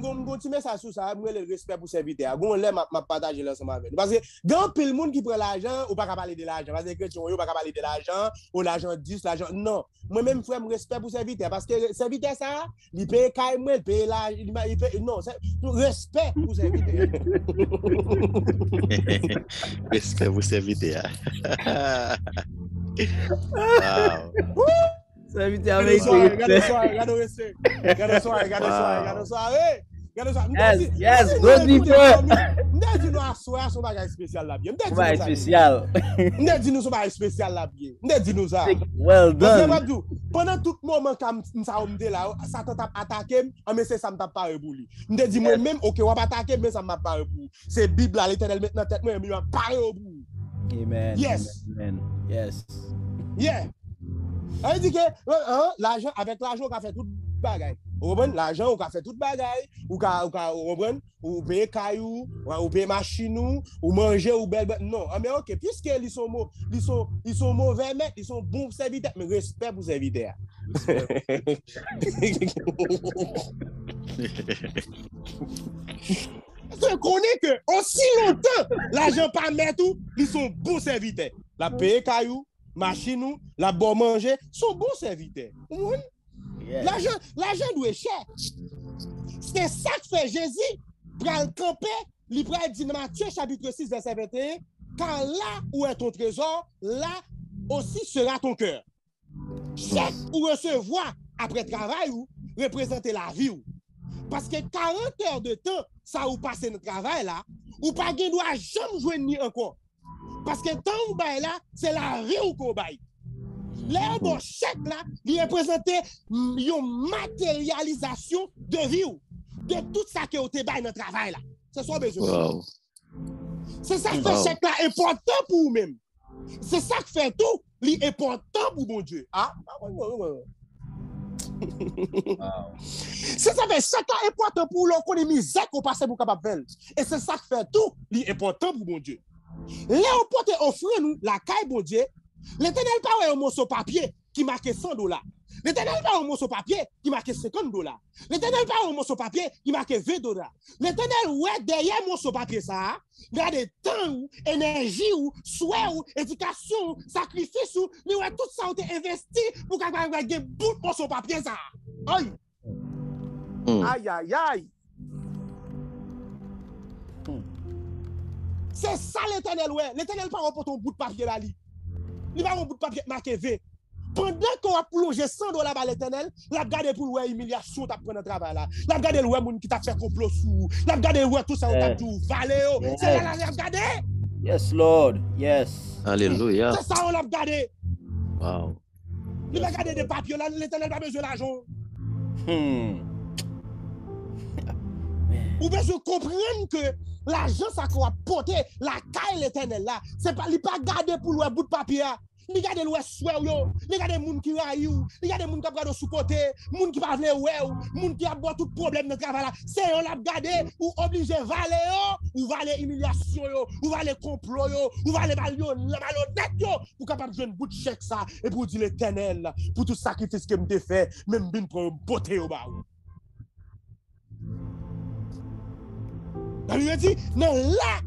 Je continue ça sur ça, moi le respect pour serviteur. Gon là m'a partager l'ensemble avec. Parce que grand pile monde qui prend l'argent ou pas parler de l'argent parce que chrétien ou pas parler de l'argent ou l'argent 10 l'argent non. Moi même frère respect pour serviteur parce que serviteur ça, il paye caille moi, il paye l'argent, il paye non, c'est respect pour serviteur. Respect pour serviteur. Wow. Serviteur avec Regarde ça. Yes, go deeper. M'dè di nou assoya son bagay spécial la bien. Bagay spécial. M'dè di nou son bagay spécial la bien. M'dè di nou ça. Well done. Pendant tout moment quand ça m'dè là, ça t'a attaqué, mais c'est ça m't'a pas rebouli. M'dè di moi même OK, on va attaquer mais ça m'a pas rebouli. C'est Bible là, l'Éternel maintenant tête moi, il va pas rebouli. Amen. Yes. Amen. Yes. Yeah. Elle dit que l'argent avec l'argent on a fait tout bagay. L'argent on a fait tout bagay, ou payer caillou, ou payer machine ou manger ou belle non, mais OK, puisque ils sont mauvais mais ils sont bons serviteurs, mais respect pour serviteurs. Je connais que aussi longtemps l'argent pas mettre tout, ils sont bons serviteurs. La payer caillou, machine la bon manger, sont bons serviteurs. Yes. L'argent doit être cher. C'est ça que fait Jésus pour le camper, il prend dit dans Matthieu chapitre 6 verset 21, car là où est ton trésor, là aussi sera ton cœur. Chèque ou recevoir après travail ou représenter la vie ou. Parce que 40 heures de temps, ça ou passer dans le travail là, ou pas gain doit jamais jouer ni encore. Parce que temps ou bail là, c'est la vie ou qu'on bail. Là, bon chèque là, il représente une matérialisation de vie de tout ça que vous avez dans le travail là. C'est ça besoin. Wow. C'est ça qui fait chèque là important pour vous-même. C'est ça qui fait tout l'important pour mon Dieu. Ah? Wow. C'est ça qui fait chèque là important pour l'économie qu'on passe pour capable faire. Et c'est ça qui fait tout l'important pour mon Dieu. Là, on peut offrir nous la caille bon Dieu. L'Éternel pas un morceau papier qui marque $100. L'Éternel pas un morceau papier qui marque $50. L'Éternel pas un morceau papier qui marque $20. L'Éternel ouais derrière morceau papier ça, il y a des temps, énergie ou souhait ou éducation, sacrifice ou il ouais tout ça ont investi pour capable gagner bout morceau papier ça. Aïe. Aïe aïe aïe. C'est ça l'Éternel ouais. L'Éternel pas pour ton bout de papier là li. Il va un bout de papier marqué V. Pendant qu'on a plongé $100 par l'Éternel, la garde pour ouais humiliation t'a prendre travail là. La garde le ouais moun qui t'a fait complot sous. La garde le ouais tout ça on t'a tout valéo. C'est là la garder. Yes Lord. Yes. Alléluia. C'est ça on l'a gardé. Wow. Il va garder des papiers là, l'Éternel pas besoin d'argent. Ou besoin comprendre que l'argent ça qu'on a porté la caille l'éternel là, c'est pas pas garder pour le bout de papier. Li gade l'ouest souè yo, li gade moun qui raille ou, li gade moun qui a sous côté, moun qui pas vle ouè ou, moun qui a bon tout problème dans travail là. C'est on l'a gade ou obligé valer yo, ou valer humiliation yo, ou valer complot yo, ou valer malhonnête yo pour capable joindre bout de chèque ça et pour dire l'éternel pour tout sacrifice que m'te fait, même bin pour beauté au ba ou. La Bible dit non là,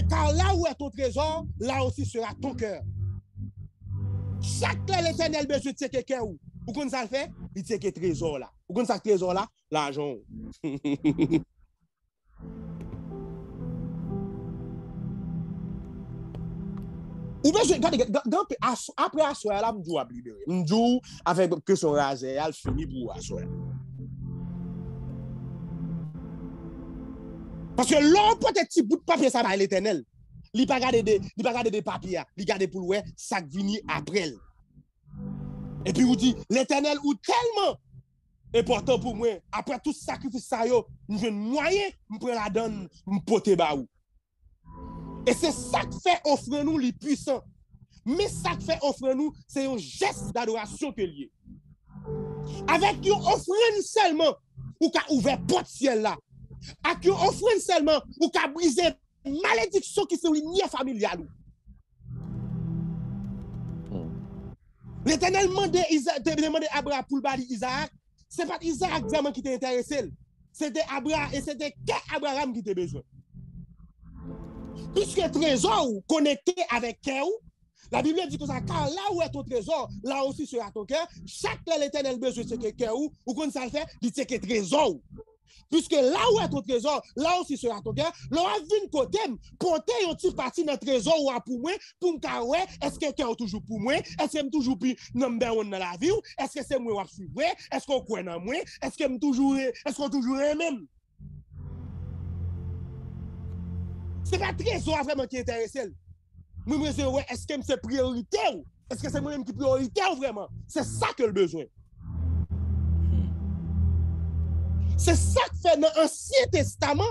car là où est ton trésor, là aussi sera ton cœur. Chaque fois l'éternel besoin de quelqu'un ou qu'on ça le fait, il tient que trésor là. Ou qu'on ça trésor là, l'argent. Ou besoin après assoir là, m'dou a libérer. M'dou avec que son raser, elle fini pour assoir. Parce que l'homme peut être petit bout de papier ça va l'éternel. Il pas garder des papiers, il garder pour ouais ça vini après. Et puis vous dit l'éternel ou tellement important pour moi après tout sacrifice ça yo, je moyen me prend la donne me porter ba ou. Et c'est ça qui fait offrir nous les puissants. Mais ça qui fait offrir nous c'est un geste d'adoration que lié. Avec une offrande seulement ou qu'a ouvert porte ciel là. Avec une offrande seulement ou qu'a brisé malédiction qui sont liées familiales. L'Éternel demandait à Abraham pour le Isaac. Ce n'est pas Isaac vraiment qui était intéressé. C'était Abraham et c'était qu'Abraham qui était besoin. Puisque trésor connecté avec cœur, la Bible dit que ça, car là où est ton trésor, là aussi sera ton cœur. Chaque l'Éternel besoin de ce cœur ou qu'on ça le fait, il tient que trésor. Puisque là où est ton trésor, là aussi sera ton cœur. L'on a vu une côté, porter une petite partie de notre trésor ou pour moi, pour me dire, est-ce que cœur toujours pour moi? Est-ce que je toujours number one dans la vie? Est-ce que c'est moi qui suis vrai? Est-ce qu'on croit dans moi? Est-ce qu'on toujours même? C'est pas trésor vraiment qui intéresse. Moi, je me dis, ouais, est-ce que c'est priorité? Est-ce que c'est moi-même qui priorité vraiment? C'est ça que le besoin. C'est ça que fait dans l'Ancien Testament.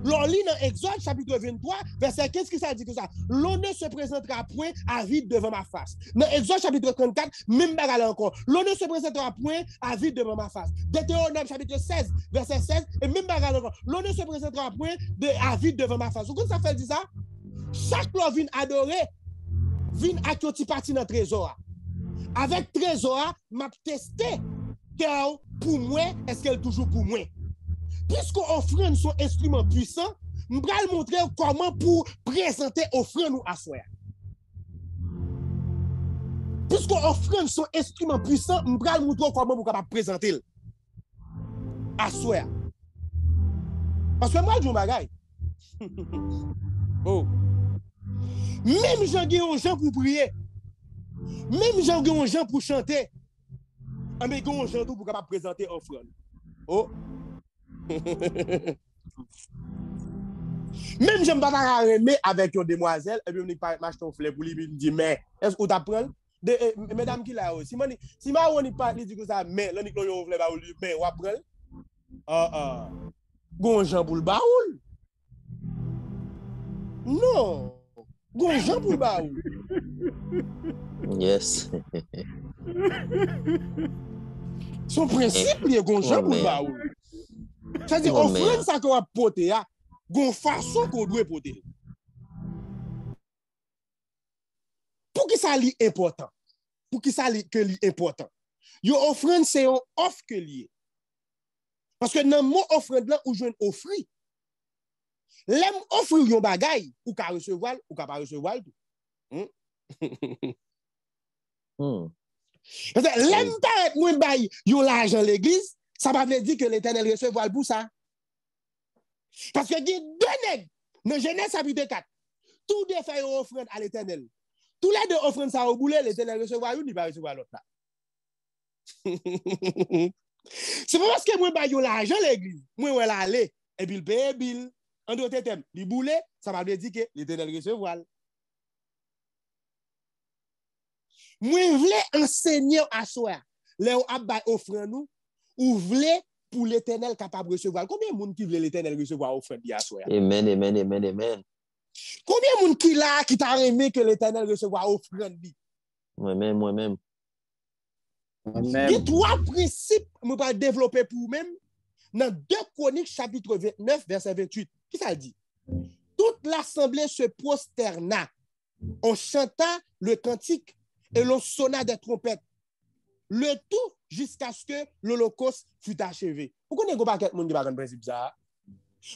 L'on lit dans Exode chapitre 23, verset 15, qui ça dit que ça? L'on ne se présentera point à vide devant ma face. Dans Exode chapitre 34, même bagarre encore. L'on ne se présentera point à vide devant ma face. Deutéronome chapitre 16, verset 16, et même bagarre encore. L'on ne se présentera point à vide devant ma face. Vous comprenez ça fait dire ça? Chaque loi vient adorer, vient à qui tu parti dans trésor. Avec trésor, m'a testé. Car pour moi, est-ce qu'elle est toujours pour moi? Puisque offrande son instrument puissant, je vais montrer comment pour présenter offrande nous à soi. Puisque offrande son instrument puissant, je vais montrer comment pour capable présenter à soi. Parce que moi je dis bagaille. Oh. Même j'en ai gens pour prier. Même j'en ai gens pour chanter. Mais gon gens tout pour capable présenter offrande. Oh. Même j'aime pas remettre avec une demoiselle et puis on pas m'acheter un fleur pour lui me dit mais est-ce que tu apprends mesdames qui là si ma on pas dit que ça mais là ni on fleur ba ou mais ou apprend gon gens pour le baoul. Non. Gon gens pour le baoul. Yes. Son principe, il y a gon gens pour le baoul. C'est-à-dire, offrande ça qu'on va porter, gon façon qu'on doit porter. Pour qui ça li important? Pour qui ça li que li important? Yo offrande c'est un offre que lié. Parce que dans mon offrande là ou joine offri. L'aime offrir yon bagay ou ka recevoir ou ka pas recevoir tout. L'aime pas moi bay yon l'argent l'église. Ça va dire que l'Éternel recevra pour ça. Parce que il y a deux nègres dans Genèse chapitre 4. Tous deux font une offrande à l'Éternel. Tous les deux offrandes ça au boulet, l'Éternel recevra une, il va recevoir l'autre là. C'est pas parce que moi ba yo l'argent l'église, moi on l'aller et puis il paye bill. En d'autres termes, le boulet, ça va dire que l'Éternel recevra. Moi je voulais enseigner à soi. Là on a offrande nous ou voulez pour l'Éternel capable de recevoir. Combien de monde qui veut l'Éternel recevoir offrande hier soir? Amen, amen, amen, amen. Combien de monde qui là qui t'a aimé que l'Éternel recevoir offrande? Moi-même, moi-même. Il y a trois principes que je vais développer pour vous-même dans 2 Chroniques chapitre 29 verset 28. Qui ça dit? Toute l'assemblée se prosterna en chantant le cantique et l'on sonna des trompettes. Le tout jusqu'à ce que l'Holocauste fût achevé. Pourquoi ne pas quelqu'un qui va un principe ça?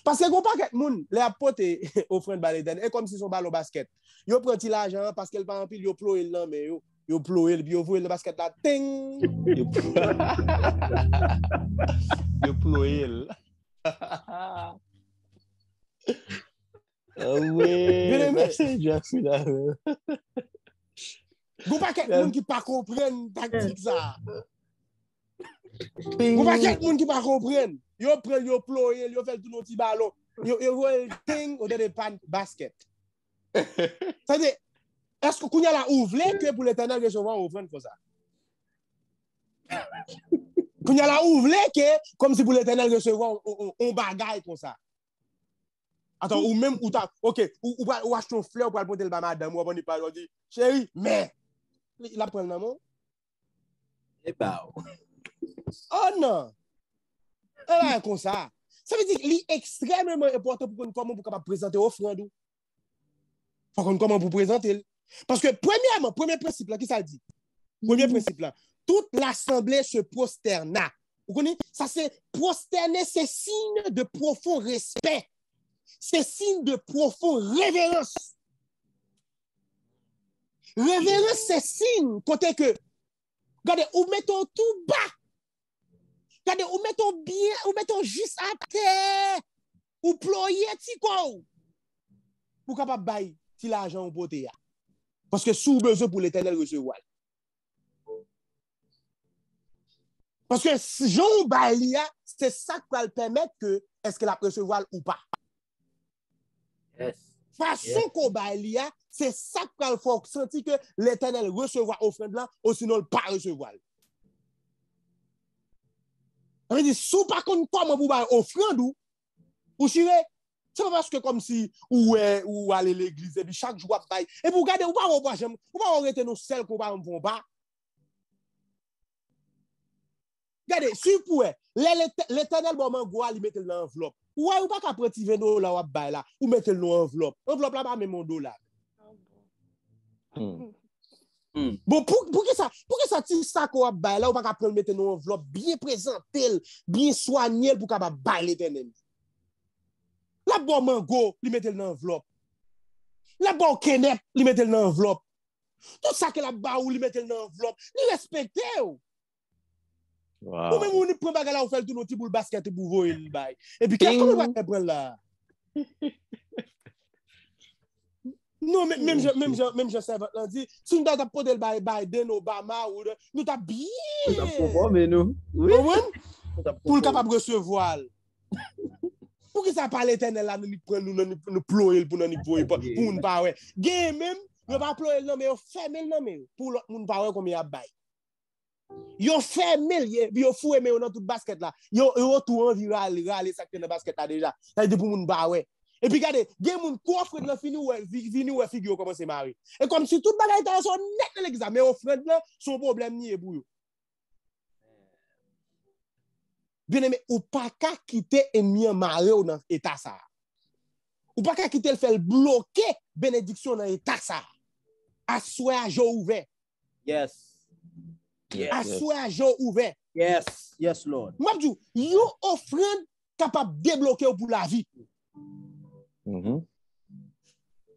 Parce que ne pas quelqu'un les apôtres offrande baléden et comme si son ballon basket. Yo prend l'argent parce qu'elle pas en pile yo ploie le mais yo ploie puis yo voye le basket là ting. Yo ploie. Ah ouais, c'est Jeffrey là. Gon pa ket moun qui pas comprendre tactique ça. Gon pa ket moun qui pas comprendre. Yo prend yo ployer, yo fait tout nos petit ballon. Yo voye ting au de pan basket. Ça dit est-ce que kounya la ouvre que pour l'Éternel recevoir offrande comme ça? Kounya la ouvre que comme si pour l'Éternel recevoir on bagaille comme ça. Attends, ou même, ou t'as, ok, ou achète une fleur pour aller porter le bas madame, ou on pas, on dit, chérie, mais, il apprend le nom? Et bah, Oh non! Eh bien, comme ça. Ça veut dire qu'il est extrêmement important pour qu'on comment pour présenter offrande. Faut qu'on comment pour présenter. Parce que, premièrement, premier principe là, qui ça dit? Premier principe là, toute l'assemblée se prosterna. Vous connaissez? Ça c'est, prosterner, c'est signe de profond respect. C'est signe de profonde révérence. Révérence, c'est signe côté que, regardez, ou mettons tout bas. Regardez, ou mettons bien, ou mettons juste à terre. Ou ployer ti quoi. Pour capable bailler si l'argent au poté. Parce que sous besoin pour l'Éternel recevoir. Parce que si Jean baille, c'est ça qui va le permettre que est-ce qu'elle a recevoir ou pas. yes. Façon qu'on baille, c'est ça qu'il faut sentir que l'Éternel recevra offrande là, ou sinon il pas recevoir. Ça veut dire, si vous pas comment vous bailler offrande ou chire, c'est pas parce que comme si ou aller à l'église et puis chaque jour baille et pour garder ou pas arrêter nos sel qu'on va on pas. Regardez, si vous pouvez, l'Éternel bon mango il mettre dans l'enveloppe. Ou pas qu'à prendre $20 là ou bail là ou mettre dans l'enveloppe. Enveloppe là pas même mon dollar. Bon pour que ça ti sac ou bail là ou pas qu'à prendre mettre dans l'enveloppe bien présenté, bien soigné pour capable bail l'Éternel. La bon mango, li mettre dans l'enveloppe. La bon kenep, li mettre dans l'enveloppe. Tout ça que la ba ou li mettre dans l'enveloppe, li respecter ou. Wow. Ou même on prend bagarre là ou fait tout notre pour le basket pour voyer le bail. Et puis qu'est-ce qu'on va prendre là? Non, même je sais pas dit, si nous t'a porté le bail Biden Obama ou nous t'a bien. Nous avons conformé, nous. Oui. Pour le capable recevoir. Pour que ça parle l'Éternel là nous nous ployer pour nous voyer pour nous pas ouais. Gain même, nous pas ployer non mais on fermer le nom pour l'autre monde pas ouais comme il a bail. Yo fermé, yo foué mais dans tout basket là. Yo tout envie râler ça que dans basket là déjà. Ça dit pour moun ba ouais. Et puis regardez, gen moun coffre de fini ouais figure comment c'est marrer. Et comme si tout bagaille était son net dans l'examen, mais offrande là son problème ni pour yo. Bien aimé, ou pas qu'à quitter ennemi marrer dans état ça. Ou pas qu'à quitter le faire bloquer bénédiction dans état ça. Assoir jour ouvert. Yes. Assoir jour ouvert. Yes. Yes, Lord. Moi je dis, yo offrande capable de débloquer pour la vie.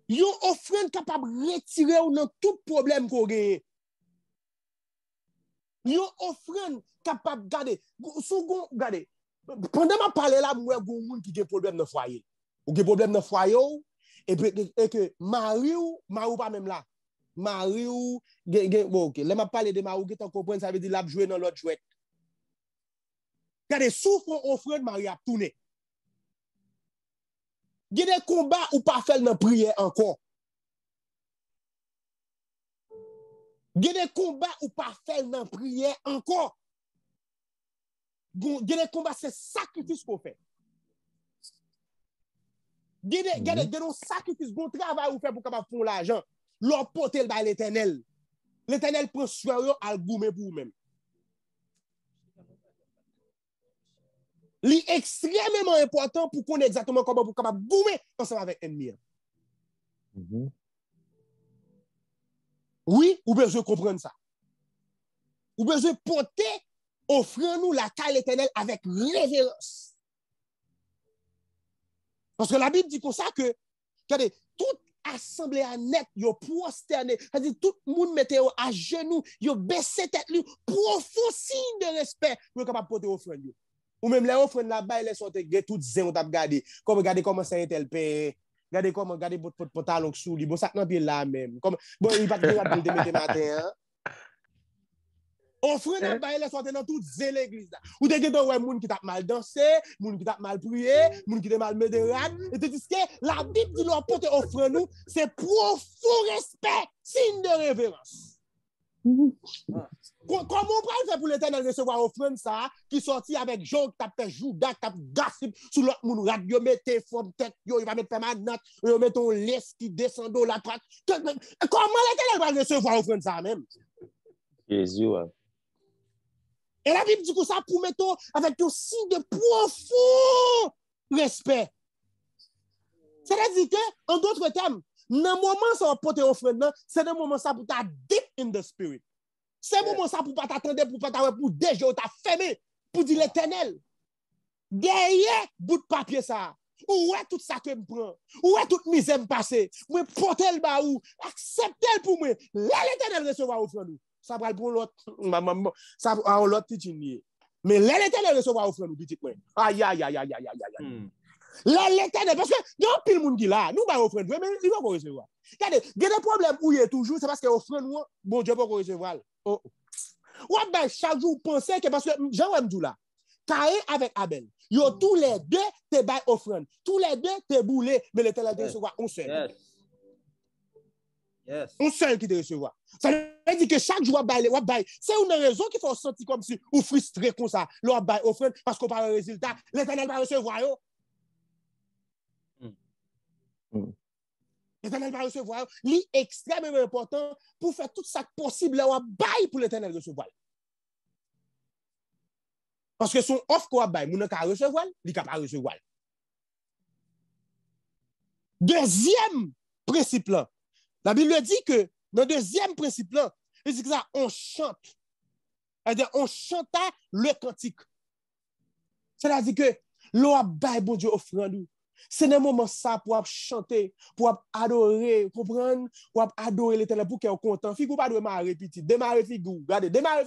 Yo offrande capable de retirer ou dans tout problème qu'on gagne. Yo offrande capable garder garder pendant ma parler là moi gon moun qui a problème dans foyer ou qui problème dans foyer et que mari ou pas même là mari ou bon OK là m'a parler de mari qui t'en comprendre ça veut dire l'a jouer dans l'autre jouet regardez souffre offrande mari a tourner il y a des combats ou pas faire dans prière encore. Il y a des combats ou pas faire dans prière encore. des combats, c'est sacrifice qu'on fait. Des sacrifices, des travail qu'on fait pour capable faire l'argent. L'on porte le à l'Éternel. L'Éternel prend soin à goumer pour vous-même. C'est extrêmement important pour qu'on ait exactement comment vous capable goumer ensemble avec l'ennemi. Oui, vous besoin comprendre ça. Vous besoin porter, offrez-nous la taille l'Éternel avec révérence. Parce que la Bible dit comme ça que, regardez, toute assemblée à net, yo prosterné, c'est-à-dire tout le monde mettait à genoux, yo baissé tête, profond signe de respect, vous capable porter offrande. Ou même les offrandes là-bas, les sont toutes zéro on t'a regardé. Comme regardez comment ça est paix. Regardez comment regardez votre pantalon sous lui. Bon ça n'a pas là même. Comme bon il va te dire de mettre matin. Offrande là-bas, les sont dans toute l'église là. Ou te gade ouais moun qui t'a mal dansé, moun qui t'a mal prié, moun qui t'a mal médérade, et te dis que la Bible dit leur porter offrande nous, c'est profond respect, signe de révérence. Comment on peut faire pour l'Éternel recevoir offrande ça qui sortit avec Jean qui tape Judas qui tape gossip sur l'autre monde radio mettez forme tête il va mettre permanente il met ton laisse qui descend dans la traque comment l'Éternel va recevoir offrande ça même Jésus et la Bible dit que ça pour mettre avec un signe de profond respect c'est-à-dire que en d'autres termes dans le moment ça va porter offrande c'est dans le moment ça pour ta deep in the spirit. C'est le moment ça pour pas t'attendre, pour pas t'attendre, pour déjà t'as fermé, pour dire l'Éternel. Derrière, bout de papier ça. Où est tout ça que me prend? Où est toute misère me passer? Moi porter le bas ou accepter pour moi. Là l'Éternel recevoir offrande. Ça va pour l'autre ça en l'autre petit. Mais là l'Éternel recevoir offrande petit moi. Aïe aïe aïe aïe aïe aïe. Là l'Éternel parce que il y a pile monde qui là, nous pas offrande mais il va recevoir. Regardez, il y a des problèmes où il est toujours, c'est parce que offrande bon Dieu pas recevoir. Oh. Ou ben chaque jour penser que parce que Jean Wemdou là, Caïn avec Abel, yo tous les deux te bail offrande, tous les deux te boulé, mais l'Éternel te recevoir un seul. Yes. Un seul qui te recevoir. Ça veut dire que chaque jour ou bail, c'est une raison qui fait sentir comme si ou frustré comme ça, l'on bail offrande parce qu'on parle résultat, l'Éternel va recevoir yo. L'Éternel va recevoir, c'est extrêmement important pour faire tout ça possible là, bail pour l'Éternel recevoir. Parce que son offre qu'on bail, moun ka recevoir, il capable recevoir. Deuxième principe là, la Bible dit que dans le deuxième principe là, il dit que ça on chante. C'est-à-dire on chanta le cantique. C'est-à-dire que l'on bail bon Dieu offrande. C'est un moment ça pour chanter, pour adorer, comprendre, pour adorer l'Éternel pour qu'il soit content. Figou pas de démarrer petit, démarrer figou, regardez, démarrer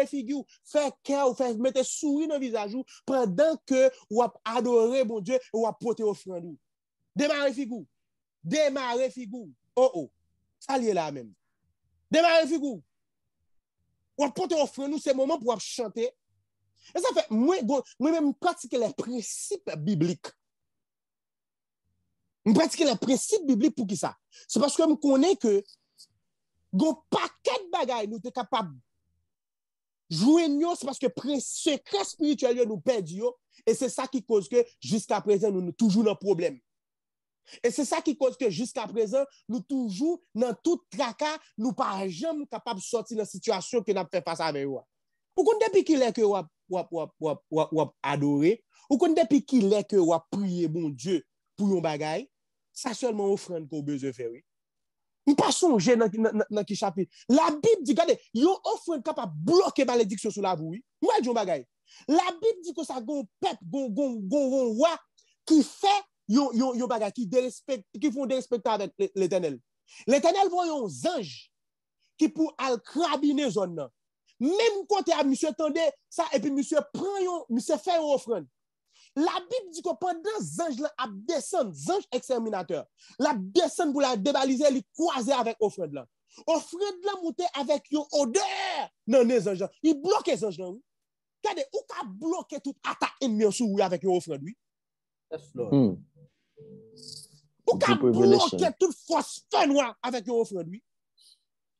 figou, faire cœur, faire mettre sourire dans le visage pendant que ou adorer mon Dieu ou porter offrande. Démarrer figou. Oh, ça lié là même. Démarrer figou. Ou porter offrande, c'est moment pour chanter. Et ça fait moi-même pratiquer les principes bibliques. Je pratique les principes bibliques pour qui ça? C'est parce que je connais que un paquet de bagages nous sommes capables de jouer nous, c'est parce que le secret spirituel nous perdons et c'est ça qui cause que jusqu'à présent nous sommes toujours dans le problème. Et c'est ça qui cause que jusqu'à présent nous toujours dans tout tracas, nous ne sommes jamais capables de sortir dans la situation que nous avons fait face avec vous. Ou qu'on depuis qu'il est que vous adorer, ou qu'on depuis qu'il est que vous prier bon Dieu pour un bagage. Ça seulement offrande qu'on besoin faire oui. On pas songer dans qui chapitre. La Bible dit regardez, yon offrande capable bloquer malédiction sur la vie. Moi dis un bagay. La Bible dit que ça gon peuple gon roi qui fait yon bagay qui font dérespecter avec l'Éternel. L'Éternel voit yon ange qui pour al crabiner zone là. Même côté à monsieur tendait ça et puis monsieur prend yon monsieur fait une offrande. La Bible dit que pendant les anges là descendent, les anges exterminateurs, la descendent pour la débaliser, les croiser avec offrande là. Offrande là monter avec une odeur. Non, les anges, ils bloquent les anges là. Regardez, ou ka bloquer toute attaque ennemi sur avec une offrande oui. Yes, Lord. Ou ka bloquer toute force feu noir avec une offrande oui.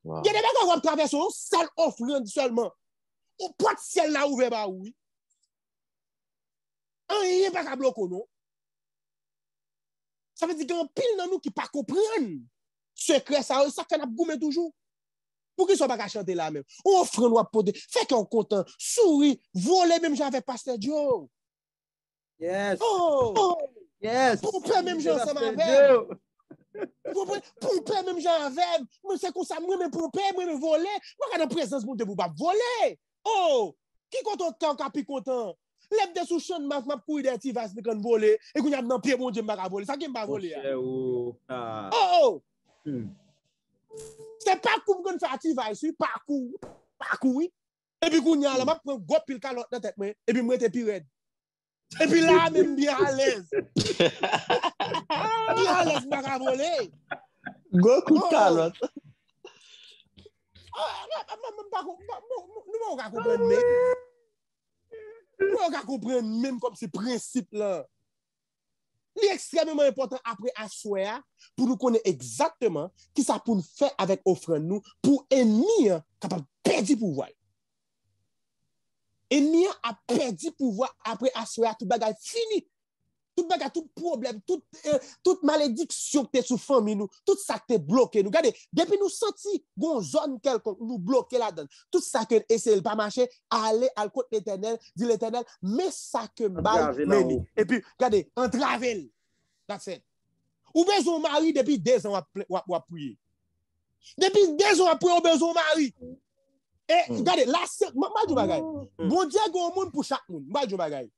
Il y a des gens qui vont traverser une seule offrande seulement. Ou pas de ciel là ouvert bah oui. rien pas qu'à bloquer, non? Ça veut dire qu'il y a un pile dans nous qui pas comprendre. Secret, ça qu'on a goumé toujours. Pour qu'ils ne soient pas qu'à chanter là même. Offre nous à poter. Fait qu'on content. Souris. Voler même j'avais Pasteur Joe. Yes. Oh! Yes. Pour peur même j'ai ensemble avec. Pour peur même j'ai avec. Moi c'est comme ça. Moi même pour peur. Moi même voler. Moi quand en présence mon Dieu vous pas voler. Oh! Qui content quand capi content? Lève des sous champ m'a courir des petits vases quand voler. Et qu'on y a dans pied mon Dieu m'a voler. Ça qui m'a voler. Oh! C'est pas comme qu'on fait activation ici, parcours, oui. Et puis qu'on y a là, m'a prend gros pile calotte dans tête moi, et puis moi t'es plus raide. Et puis là même bien à l'aise. Bien à l'aise m'a voler. Gros coup de calotte. Nous on va comprendre même. Nous on va comprendre même comme ce principe là. Il est extrêmement important après asseoir pour nous connaître exactement qui ça pour nous faire avec offrande nous pour ennemi capable perdre pouvoir. Ennemi a perdu pouvoir après asseoir tout bagage fini. Tout bagage, tout problème, toute malédiction qui est sous famille nous, tout ça qui est bloqué nous. Regardez, depuis nous senti une zone quelconque nous bloquer là-dedans. Tout ça que essaie de pas marcher, aller à côté de l'Éternel, dit l'Éternel, mais ça que bail meni. Et puis regardez, entravel. That's it. Ou besoin mari depuis 2 ans à prier. Depuis 2 ans à prier, ou besoin mari. Et regardez, la moi du bagay. Bon Dieu gon monde pour chaque monde, moi du bagay.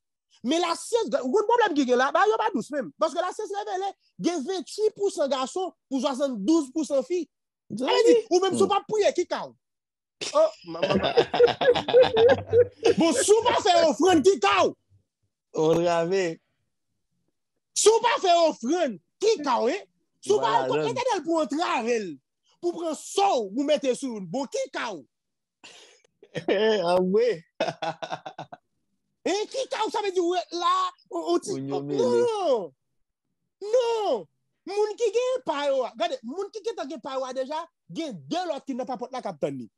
Mais la science, un problème qui est là, bah yo pas douce même parce que la science révèle, il y a 28% garçons pour 72% filles. Ça veut dire ou même si pas prier qui cao. Oh maman. Bon, si pas faire offrande qui cao. On rave. Si pas faire offrande qui cao hein. Si pas Éternel pour un travel, pour prendre ça, vous mettez sur une bon qui cao. Ah ouais. Et qui ça veut dire là on non. Non. Moun qui gen pa yo. Regardez, moun qui gen pa yo déjà, gen 2 l'autre qui n'a pas porte la capitaine ni.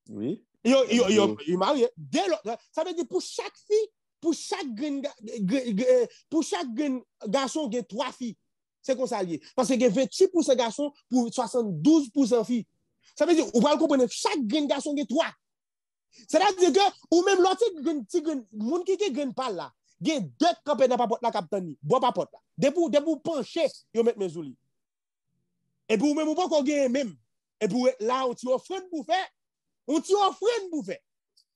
Oui. Yo marié 2 l'autre. Ça veut dire pour chaque fille, pour chaque garçon gen 3 filles. C'est comme ça lié parce que gen 28% garçons pour 72% filles. Ça veut dire ou va comprendre chaque garçon gen 3. C'est-à-dire que, ou même l'autre, moun qui gen pas là, gen 2 campé n'a pas porte la capitaine, bois pas porte là. Debout pencher, yo met mes ouli. Et puis ou même ou pas qu'on gen même. Et puis là, on t'y offrande pour faire.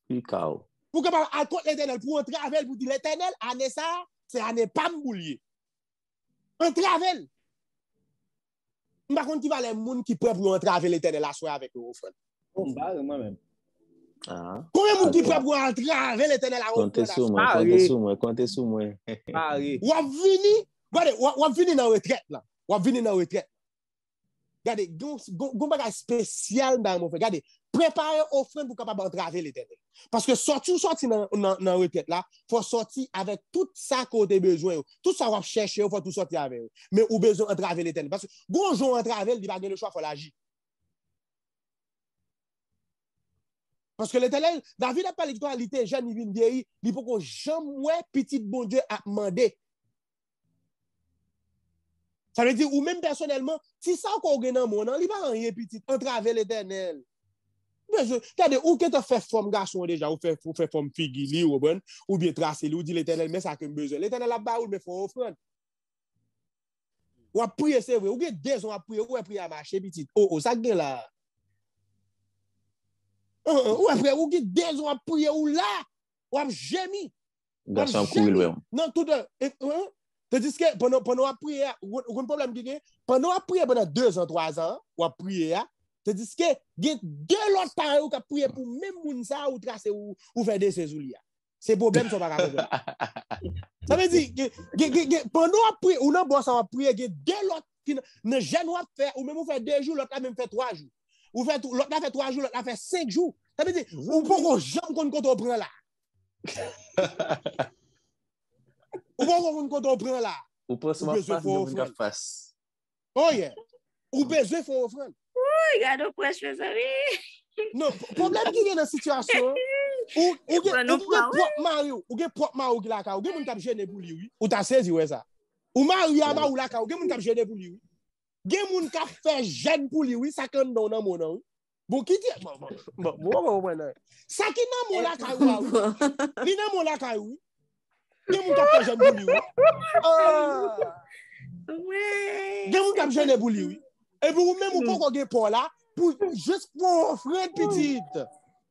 Picao. Pour que par à contre l'Éternel, pour un travel, pour dire l'Éternel, année ça, c'est année pas m'boulier. Un travel. Par contre, qui va les moun qui prêt pour un travel l'Éternel à soir avec eux offrande. Moi-même. Ah. Combien de monde qui prêt pour entrer avec l'Éternel à Comptez sur moi. Ou a vini dans retraite là. Regardez, gon bagage spécial dans mon frère. Regardez, préparer offrande pour capable entrer avec l'Éternel. Parce que sorti dans retraite là, faut sortir avec tout ça qu'on a besoin. Tout ça on va chercher, faut tout sortir avec. Mais ou besoin entrer avec l'Éternel parce que gon jon entrer avec, il va gagner le choix, faut l'agir. Parce que l'Éternel, David n'a pas l'histoire, il était jeune, il vient vieillir, il faut qu'on jamais petit bon Dieu a demandé. Ça veut dire, ou même personnellement, si ça qu'on gagne dans le monde, il va rien petit, entrer avec l'Éternel. Regardez, ou que tu fait forme garçon déjà, ou fait forme fille, ou bien tracer, ou dit l'Éternel, mais ça que besoin. L'Éternel a pas ou mais faut offrande. Ou a prier, c'est vrai, ou que 2 ans à prier, ou a prier à marcher petit. Oh, ça gagne là. Ou après, ou qui 2 ans à prier, ou là, ou a gémi. Garçon courir, non, tout de tandis que pendant à prier, ou un problème qui pendant à prier pendant 2 ans, 3 ans, ou à prier, tandis que il y a 2 autres parents qui prier pour même moun ça ou tracer ou faire des sézoulia. C'est problème sont pas capable. Ça veut dire pendant à prier ou non bon ça va prier, il y a 2 autres qui ne jamais faire ou même faire 2 jours, l'autre même fait 3 jours. Ou fait l'autre fait 3 jours, l'autre fait 5 jours. Ça veut dire ou pas qu'on jamais qu'on prend là. Ou pas qu'on prend là. Ou pas se face. Oh yeah. Ou besoin faut offrande. Oui, regarde au prêche, mes amis. Non, problème qui est dans la situation, Ou gen propre Mario, ou gen propre Mario qui la ka, ou gen moun k'ap gêné pour lui, oui. Ou t'as saisi ouais ça. Ou Mario ama ou la ka, ou gen moun k'ap gêné pour lui, oui. Gen moun k'ap fait gêne pour lui, oui, ça kan don nan mon nan. Bon qui dit bon. Ça qui nan mon la ka oui. Li nan mon la ka oui. Gen moun k'ap fait gêne pour lui, oui. Ouais. Gen moun k'ap gêné pour lui, oui. Et puis ou même ou pas gen pour là pour juste pour offrir petite.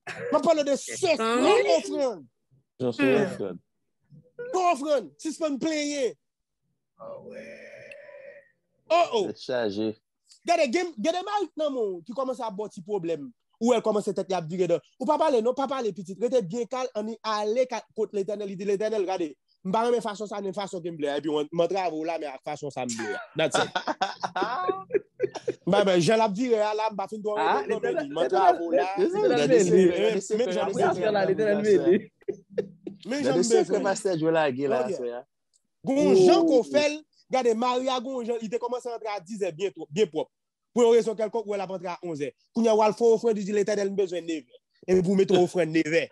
Je parle de sexe, offrande. Offrande, si c'est pas me player. Oh ouais. Oh. C'est chargé. Gade mal nan qui commence à avoir petit problème. Ou elle commence à être virée dedans. Ou pas parler petit. Rete bien calme, on y aller contre l'éternel, il dit l'éternel, regardez. M'pa même façon ça, même façon qui me plaît. Et puis on travaille là, mais à façon ça me plaît. That's it. Ben, je l'ai viré là, m'pa fin doit revenir. Mon travail là. Mais j'aime bien. Que pasteur jouer la gueule là, ça. Gon Jean qu'on fait, regardez Maria gon Jean, il était commencé à entrer à 10h bien propre. Pour une raison quelconque où elle a rentré à 11h. Quand il y a un faux offrande, il dit l'éternel besoin de 9h. Et vous mettez offrande 9h.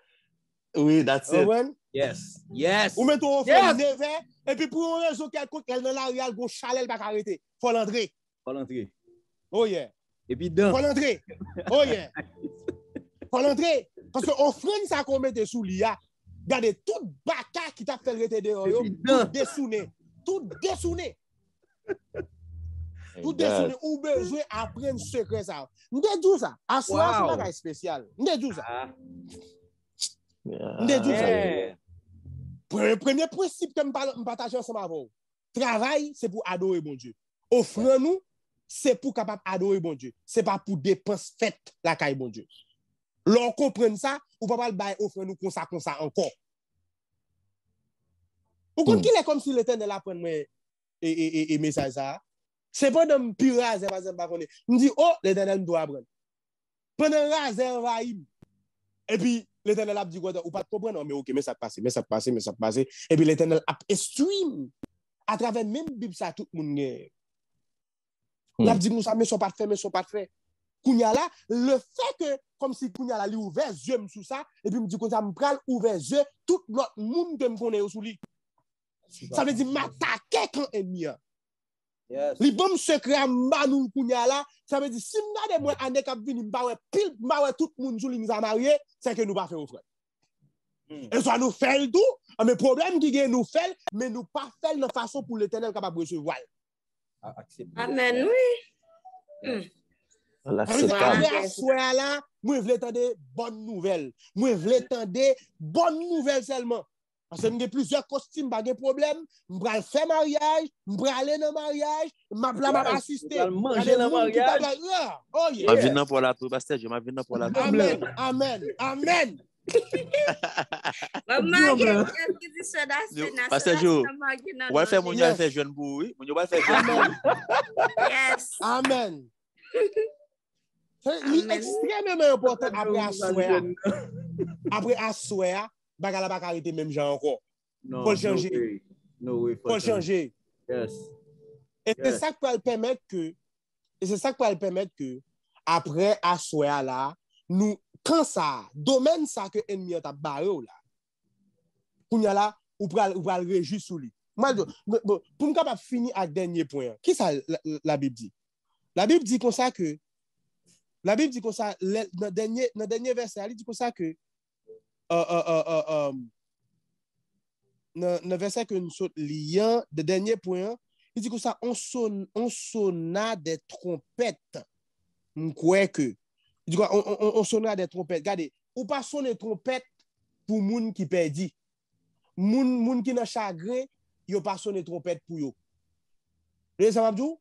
Oui, that's it. Yes. Ou mettez offrande 9h et puis pour une raison quelconque elle dans l'arrière gon chalet pas arrêter. Faut l'entrer. Oh yeah. Et puis dedans. Faut l'entrer. Oh yeah. Faut l'entrer parce que offrande ça qu'on mette sous l'IA. Regardez tout baka qui t'a fait rester dehors, tout dessouné. Tout dessouné, ou besoin apprendre secret ça. M'de dou ça. Assoir c'est bagage spécial. M'de dou ça. M'de dou ça. Premier principe que me partager ensemble avec vous. Travail, c'est pour adorer bon Dieu. Offrez-nous, c'est pour capable adorer bon Dieu. C'est pas pour dépenses faites la caille bon Dieu. L'on comprenne ça, ou pas mal bail offrez-nous comme ça encore. Ou quand qu'il est comme si l'éternel apprend et message ça. C'est pas d'un pire raser par exemple pas connaît. Me dit oh l'éternel doit apprendre. Pendant raser envahim. Et puis l'éternel a dit quoi ou pas comprendre mais OK mais ça passe. Et puis l'éternel a stream à travers même Bible ça tout le monde gagne. L'a dit nous ça mais sont pas fait. Kounya là le fait que comme si Kounya là li ouvert yeux sous ça et puis me dit comme ça me pral ouvert yeux tout l'autre monde que me connaît sous lui. Ça veut dire m'attaquer quand ennemi. Yes. Li bon secret à manou kounya là, ça veut dire si m'gade moi année k'ap vini m'ba pile m'ba tout monde sous li nous a marié, c'est que nous pas faire offrande. Et ça nous fait tout, mais problème qui gagne nous fait mais nous pas faire de façon pour l'éternel capable recevoir. Amen, oui. Après soir là, moi vle tande bonne nouvelle. Moi vle tande bonne nouvelle seulement. Parce que j'ai plusieurs costumes, pas de problème. Je vais faire mariage, je vais aller dans le mariage, je vais assister. Je vais manger dans le mariage. Oh yeah. Je vais venir pour la tour, pasteur, je vais venir pour la tour. Amen. Pasteur Jo, on va faire mon Dieu faire jeune pour oui, mon Dieu va faire jeune. Yes. Amen. C'est extrêmement important après assoir. Bagala pas arrêter même gens encore. Faut changer. Faut changer. Yes. Et c'est ça qui peut le permettre que après assoir là, nous quand ça domaine ça que ennemi t'a barré là. Kounya là ou pral réjouir sous lui. Pour me capable finir avec dernier point. Qui ça la Bible dit? La Bible dit comme ça que dans dernier verset, il dit comme ça que dans le verset que nous sommes liés, le dernier point, il dit que ça, on sonna des trompettes. On croit que. Il dit quoi, on sonna des trompettes. Regardez, ou pas sonner trompette pour moun qui perdi. Moun qui n'a chagrin, yo pas sonner trompette pour yo. Vous voyez ça, Mabdou?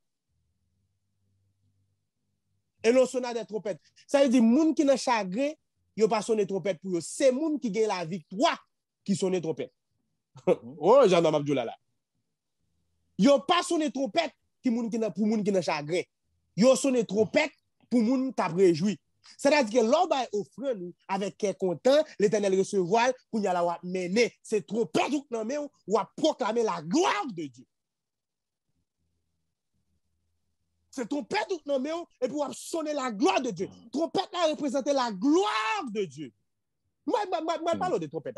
Et l'on sonna des trompettes. Ça veut dire, moun qui n'a chagrin, yo pas sonner trompette pour eux. C'est moun qui gagne la victoire qui sonne trompette. Oh, Jean-Dame Abdoula là. Yo pas sonner trompette qui moun qui pour moun qui n'a chagrin. Yo sonner trompette pour moun qui réjoui. C'est-à-dire que l'homme va offrir nous avec quel content l'Éternel recevoir pour y aller mener. C'est trompette ou à proclamer la gloire de Dieu. C'est trompette et pour sonner la gloire de Dieu. Trompette là représente la gloire de Dieu. Moi parle de trompette.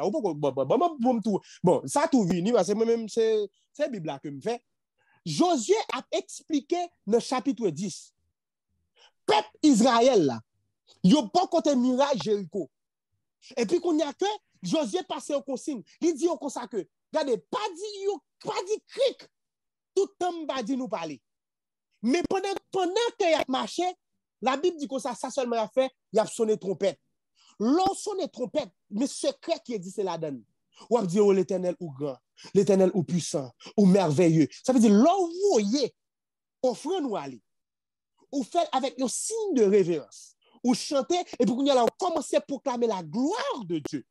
Bon, ça tout vini parce que moi-même c'est Bible là que me fait. Josué a expliqué dans chapitre 10. Peuple Israël là, yo pas côté miracle Jéricho. Et puis qu'on y a que Josué passé au consigne. Il dit comme ça que regardez pas dit cric. Tout le temps va dire nous parler. Mais pendant qu'il a marché, la Bible dit que ça seulement a fait, il a sonné trompette. L'on sonne trompette, mais secret qui est dit c'est la donne. Ou a dit oh l'Éternel ou grand, l'Éternel ou puissant, ou merveilleux. Ça veut dire l'on voyez offrant nous aller. Ou fait avec un signe de révérence. Ou chanter et puis on commence à proclamer la gloire de Dieu.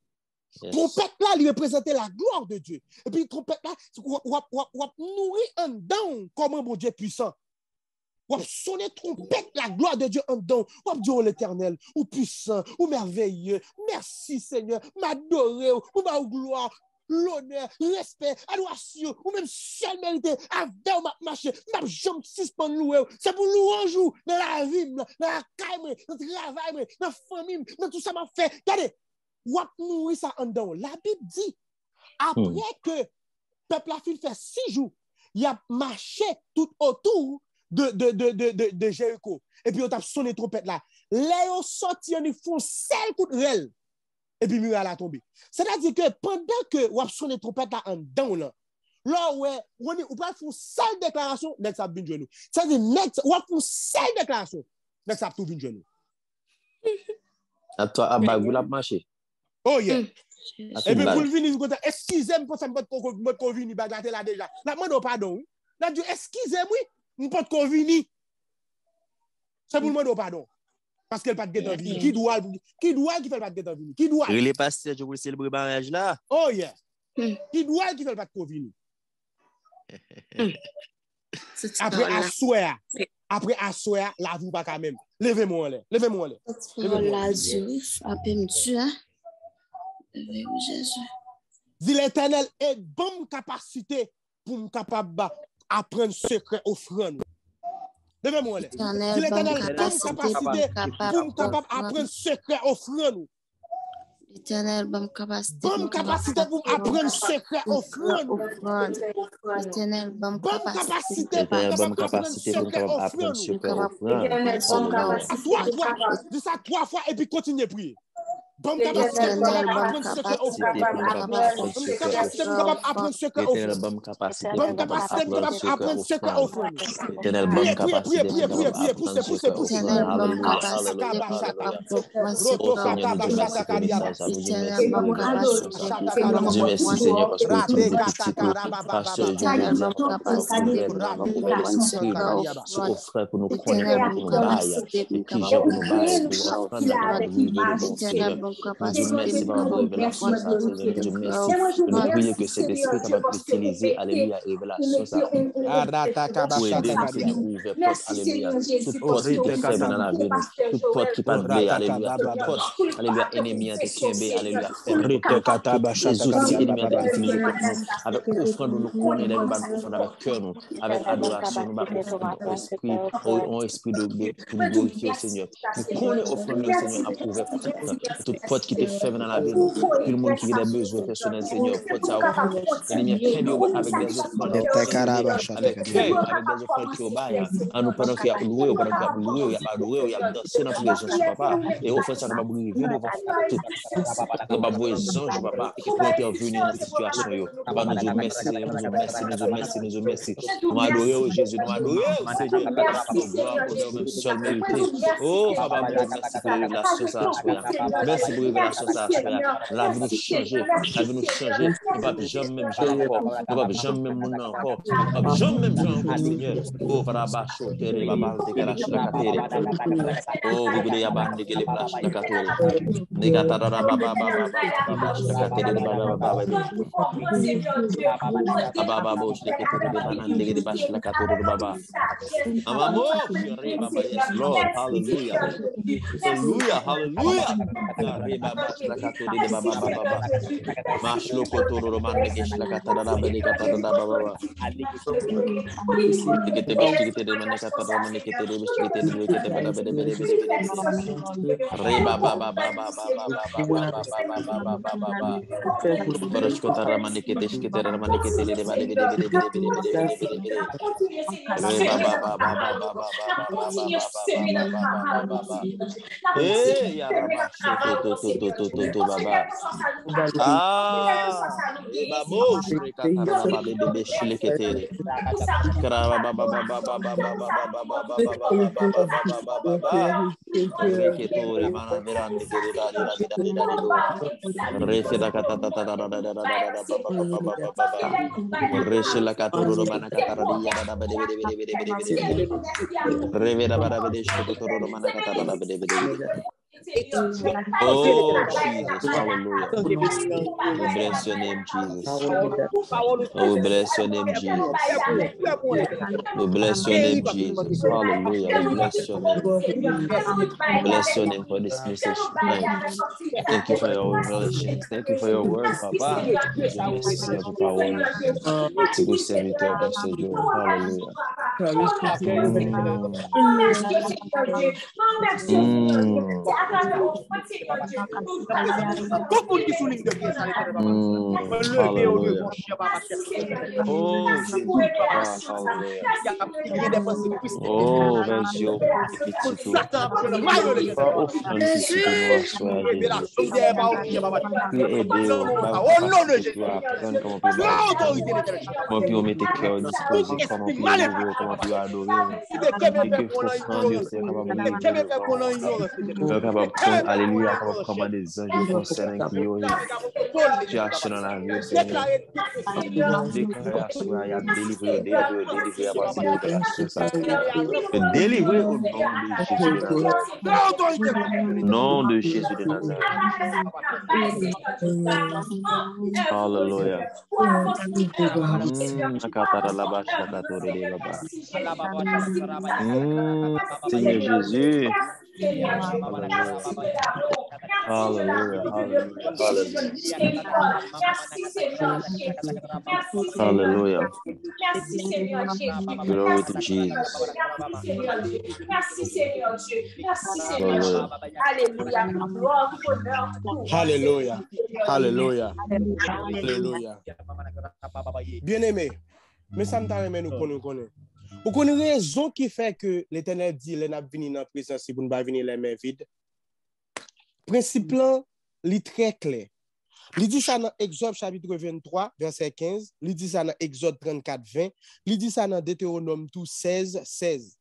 Yes. Trompette là, il représentait la gloire de Dieu. Et puis trompette là, on nourrir en dedans comme un bon Dieu puissant. On sonner trompette la gloire de Dieu en dedans. On dit oh l'Éternel, ou puissant, ou merveilleux. Merci Seigneur, m'adorer, ou ma gloire, l'honneur, respect, adoration, ou même seul mérité. Avec ma marché, ma jambe suspend louer. C'est pour louange dans la vie, dans la caille, dans le travail, dans la famille, dans tout ça m'a fait. Regardez. Ou nourrir ça en dedans. La Bible dit, après que le peuple a fait 6 jours, il a marché tout autour de Jéricho. Et puis on a sonné trompette là. Là, ils ont sorti, ils font 7 coups de rel. Et puis muraille a tombé. C'est-à-dire que pendant que on a sonné trompette là en dedans, là, on va faire 7 déclarations, next ça vient genou. C'est-à-dire, on va faire 7 déclarations, next ça tout vient genou. À toi, à Bagou, la marché. Oh yeah. Et puis pour le venir, excusez-moi pour ça, je ne peux pas venir bagarrer là déjà. Là, je demande pardon. Là, je dis, excusez-moi, je ne peux pas venir. C'est pour le demander pardon. Parce qu'elle n'a pas de guet en vie. Qui doit qui fait pas de guet en vie? Qui doit? Il est passé, je voulais célébrer le mariage là. Oh yeah. Qui doit qui fait pas de venir? Après assoir, la vous pas quand même. Levez-moi là. Levez-moi là. Dis l'Éternel est bonne capacité pour me capable apprendre secret offrande. Levez-moi là. Dis l'Éternel est bonne capacité pour me capable apprendre secret offrande. L'Éternel, bonne capacité pour apprendre secret offrande. L'Éternel, bonne capacité pour apprendre secret offrande. Dis ça 3 fois et puis continuez à prier. Bonne capacité pour apprendre secret offrande. Apprendre secret offrande. Bonne capacité pour apprendre secret offrande. Priez. Poussez. Dieu merci Seigneur parce que tu es pasteur ce offre pour nous connaître, pour nous bailler, et qui j'ai pour nous bailler, pour offrir Dieu merci pour la révélation, Dieu merci. Nous prions que cet esprit va utiliser, alléluia, révélation, ça, pour aider nous, Seigneur, ouvrir porte, alléluia. Toute porte qui te fait dans la vie, toute porte qui pas de alléluia, toute porte, alléluia, ennemi, te alléluia, les outils ennemis à utiliser contre nous, avec offrande, nous connaissons, avec cœur, avec adoration, nous avons esprit pour nous glorifier au Seigneur. Nous connaissons offrande, Seigneur, à ouvrir toute porte qui te fait dans la vie, tout le monde qui a des besoins personnels, Seigneur, porte ça, l'ennemi avec des offrandes, avec cœur, avec des offrandes qui au bail, en nous pendant qu'il y a loué, pendant qu'il y a loué, il y a adoré, il y a dansé dans tous les gens, papa, et offrande ça, nous va briser devant tout, nous va voir les anges, papa, qui peuvent intervenir dans la situation, nous va nous dire merci, nous merci, nous adorons Jésus, nous adorons Seigneur, nous gloire, honneur, même seul mérité, oh, papa, merci pour la révélation, ça, merci pour la révélation, ça, la vie nous changer, nous va jamais même jouer encore, nous va jamais même nous encore, nous va jamais même jouer encore, Seigneur, oh, para baixo, tere, baba, dekarash, nakatere, oh, vibri, yaban, dekele, blash, nakatere, nekatara, baba, blash, nakatere, baba, bosh, dekele, banan, dekele, bash, nakatere, baba, amamo, yes, Lord, hallelujah, hallelujah, Oh, Jesus, hallelujah. We bless your name, Jesus. Oh, we bless your name, Jesus. We bless your name, Jesus. Hallelujah. We bless your name. Bless your name for this message tonight. Thank you for your revelation. Thank you for your word, Papa. Je merci, Seigneur, pour parole. C'est vos serviteurs, Pasteur Joe. Hallelujah. Hallelujah. Oh, Jesus. Oh, vas-y, oh, petit tout. Pas offrande petit tout, nous assoir, Jésus. Puis aider, par capacité, tu apprendre comment puis comment puis on met tes cœurs disposés, comment puis louer, comment puis adorer. Et que offrande, c'est capable de lever capable de alléluia, capable de commander des anges concernant qui ont situation dans la vie, Seigneur. Déclaration, il y a délivré à partir de déclaration, ça. Délivré au nom de Jésus de Nazareth. Alléluia. Seigneur Jésus. Hallelujah. Hallelujah. Glory to Jesus. Hallelujah. Hallelujah. Bien-aimé, mais ça me t'a aimé nous connaître. Vous connaissez raison qui fait que l'Éternel dit les n'a venir dans la présence pour ne pas venir les mains vides. Principe là, il très clair. Il dit ça dans Exode chapitre 23 verset 15, il dit ça dans Exode 34 20, il dit ça dans Deutéronome 16 16.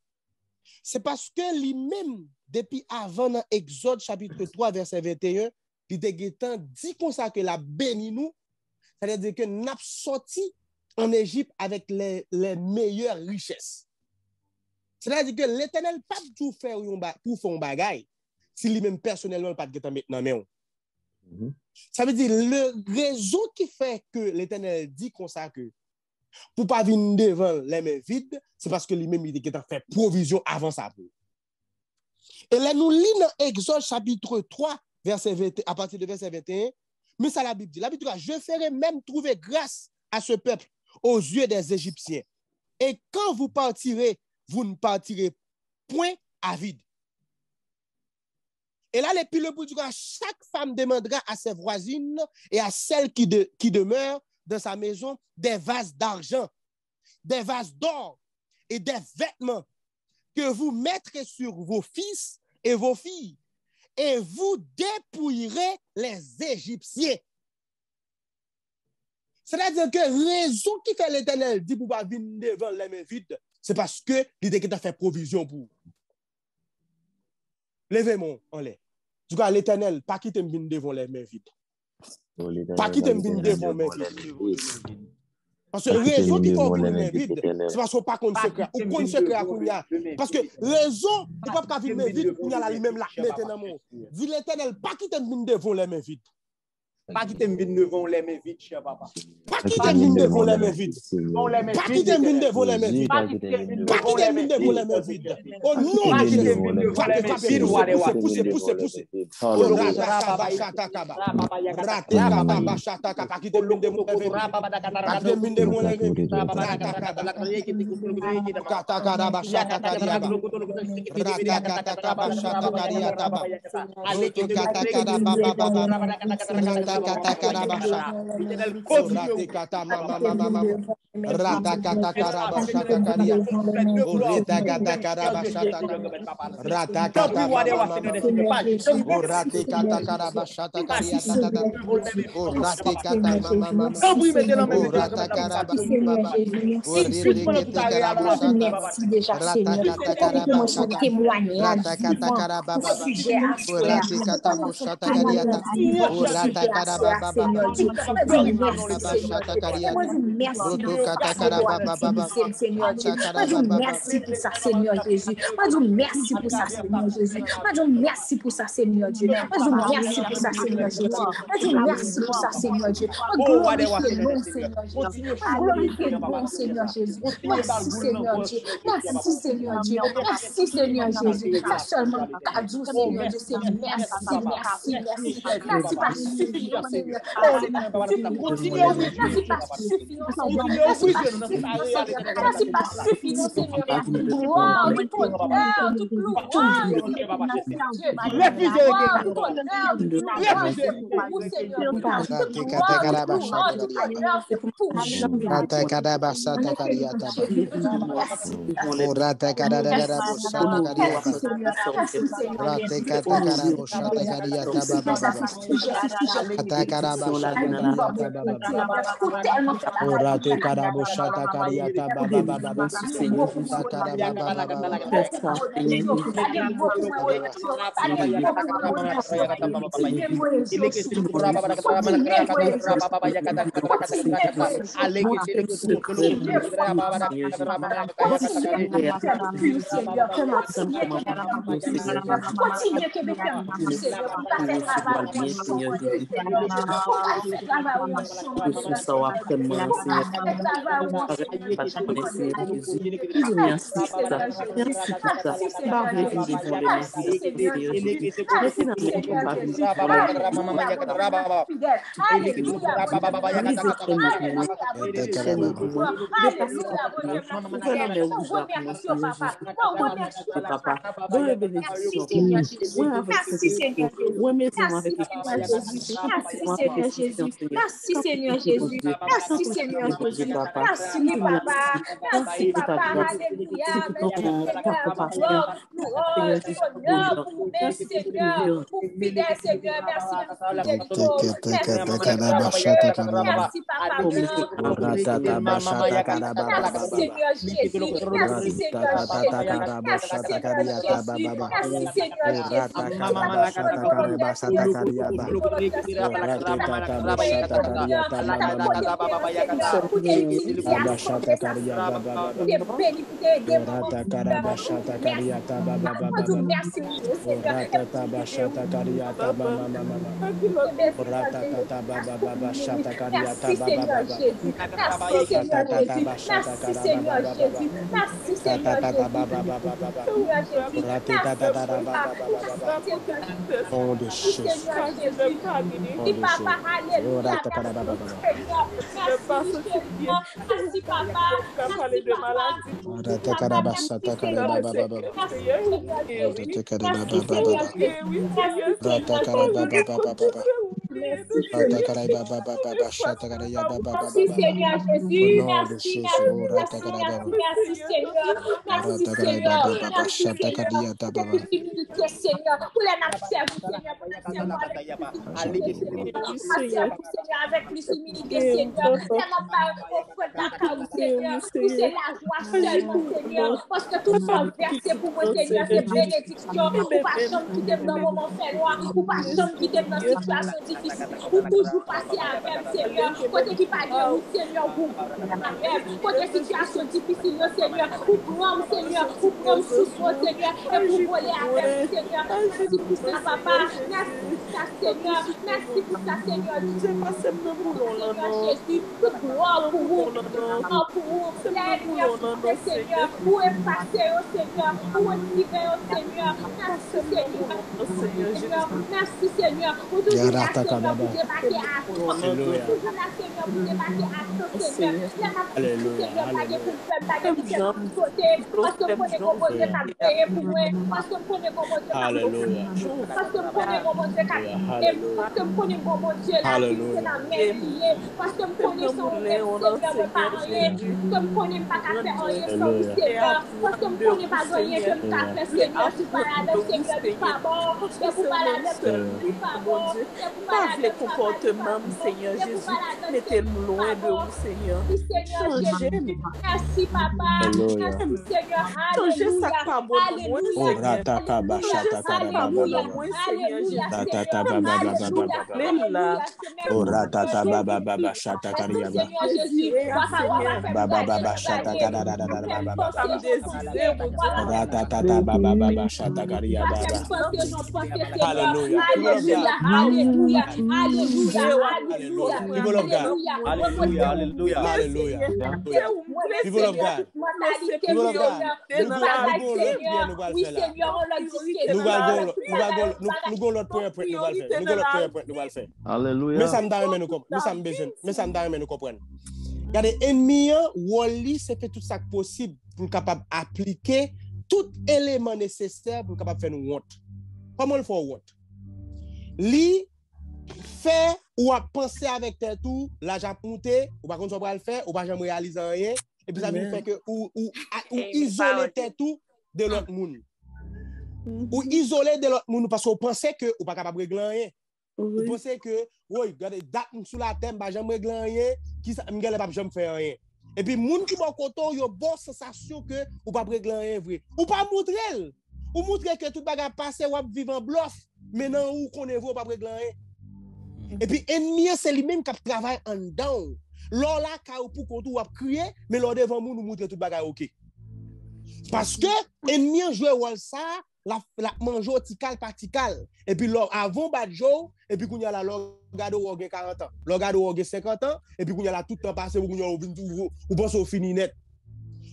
C'est parce que lui-même depuis avant dans Exode chapitre 3 verset 21, il dit comme ça que la béni nous, c'est-à-dire que n'a sorti en Égypte avec les meilleures richesses. C'est-à-dire que l'Éternel n'a pas tout fait pour faire un bagage si lui-même personnellement pas de mettre dans main. Ça veut dire le raison qui fait que l'Éternel dit comme ça que pour pas venir devant les mains vides, c'est parce que lui-même il a fait provision avant ça. Et là nous lisons dans Exode chapitre 3 verset 20, à partir de verset 21, mais ça la Bible dit, je ferai même trouver grâce à ce peuple aux yeux des Égyptiens. Et quand vous partirez, vous ne partirez point à vide. Et là, puis le bout du gars, chaque femme demandera à ses voisines et à celles qui demeurent dans sa maison des vases d'argent, des vases d'or et des vêtements que vous mettrez sur vos fils et vos filles. Et vous dépouillerez les Égyptiens. C'est-à-dire que raison qui fait l'Éternel dit pour ne pas venir devant les mains vides, c'est parce que l'idée qui a fait provision pour. Levez-moi en l'air. Du coup, l'Éternel, pas qui t'aime venir devant les mains vides. Pas qui t'aime venir devant les mains vides. Parce que raison qui fait venir les mains vides, c'est parce qu'on pas contre secret. Ou contre secret à Kounia. Parce que raison qui ne peut pas venir les mains vides, Kounia là lui-même là maintenant. Vu l'Éternel, pas qui t'aime venir devant les mains vides. Pas quitter me venir devant les mains vides, cher papa. Pas quitter me devant les mains vides. Pas quitter me devant les mains vides. Pas quitter me devant les mains vides. Au nom de Jésus. Poussez. Merci pour ça, Seigneur Jésus. Merci pour ça, Seigneur Jésus. Merci pour ça, Seigneur Dieu. Merci pour ça, Seigneur Jésus. Merci pour ça, Seigneur Dieu. Glorifiez bon, Seigneur Jésus. Merci, Seigneur Dieu. Merci, Seigneur Dieu. Merci, Seigneur Jésus. Pas seulement cadeau, Seigneur Dieu. C'est merci. Merci pas suffisant, Seigneur. Merci pas suffisant, Seigneur. Wow, Ou toujours passer avec, Seigneur. Côté qui pas de Seigneur, vous avec. Côté situation difficile, Seigneur. Ou prendre, Seigneur. Ou prendre sous Seigneur. Et vous voler avec, Seigneur. Merci pour ça, papa. Merci pour ça, Seigneur. Merci pour ça, Seigneur. Jésus, toute gloire pour vous. Pour vous, Seigneur. Où est passé, Seigneur? Où est tiré, Seigneur? Merci, Seigneur. Merci, Seigneur. Vous toujours là, Seigneur, pour débarquer à toi. Toujours là, Seigneur, pour débarquer à toi, Seigneur. Seigneur, pas de pour faire, pas de pour côté. Parce que vous connaissez comment Dieu t'a payé pour moi. Parce que vous connaissez comment Dieu t'a payé. Parce que vous connaissez comment Dieu t'a payé. Parce que vous connaissez comment Dieu l'a payé. C'est la même liée. Parce que vous connaissez son Seigneur, ne pas rien. Que vous connaissez pas qu'à faire rien sans vous, Seigneur. Parce que vous connaissez pas rien que vous avez fait, Seigneur. Si vous parlez de Seigneur, c'est pas bon. Et vous parlez de Seigneur, c'est pas bon. Et vous parlez de comportement, Seigneur Jésus. Mettez-nous loin de vous, Seigneur. Merci, papa. Merci, Seigneur. Alléluia. People of God. Nous allons l'autre point, nous allons faire. Alléluia. Mais ça me donne nous comprendre. Regardez, ennemi, Wally, c'est fait tout ça possible pour capable appliquer tout élément nécessaire pour capable faire nous honte. Comment le faire honte? Li fait ou à penser avec tes tout, l'argent monter, ou pas qu'on soit le faire, ou pas jamais réaliser rien, et puis ça veut faire que ou isoler tes tout de l'autre monde. Ou isoler de l'autre monde parce qu'on pensait que ou pas capable régler rien. Vous pensez que oui, regardez date sous la tête, pas jamais régler rien, qui ça m'gale pas jamais faire rien. Et puis monde qui bon côté, yo bonne sensation que ou pas régler rien vrai. Ou pas montrer, ou montrer que tout bagarre passé ou vivre en bluff. Maintenant où connaît vous pas régler rien. Et puis ennemi c'est lui-même qui travaille en dedans. Lors là ka pour qu'on ou crier, mais lors devant nous montrer tout bagarre OK. Parce que ennemi jouer rôle ça la manger tical partical et puis avant badjo et puis qu'on y a la logado ou 40 ans logado ou 50 ans et puis qu'on y a la tout temps passé ou pense au fini net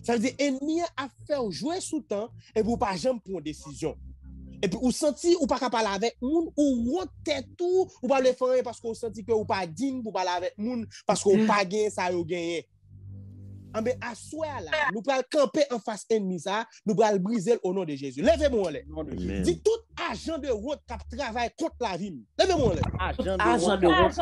ça veut dire ennemi a faire jouer sous temps et pour pas jamais prendre décision et puis ou senti ou pas capable avec moun ou honte tout ou pas le faire parce qu'on senti que ou pas digne pour parler avec moun parce qu'on pas gagné ça yo gagné. Mais à soi là, nous allons camper en face ennemi ça, nous allons briser au nom de Jésus. Levez-moi là. Dis tout agent de route qui travaille contre la vie. Levez-moi là. Agent de route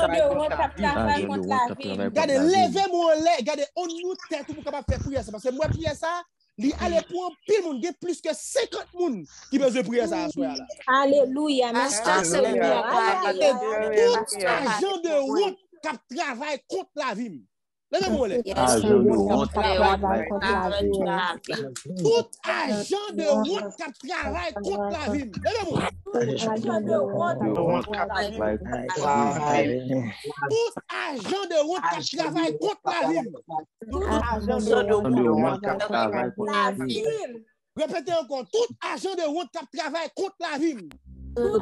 qui travaille contre la vie. Regardez, levez-moi là. Regardez, on nous tête pour capable faire prier ça parce que moi prier ça, li aller pour pile monde, plus que 50 monde qui besoin prier ça à soi là. Alléluia. Merci Seigneur. Tout agent de route qui travaille contre la vie. Levez-moi là. Tout agent de route qui travaille contre la vie. Levez-moi. Tout agent de route qui travaille contre la vie. Tout agent de route qui travaille contre la vie. Répétez encore. Tout agent de route qui travaille contre la vie. Tout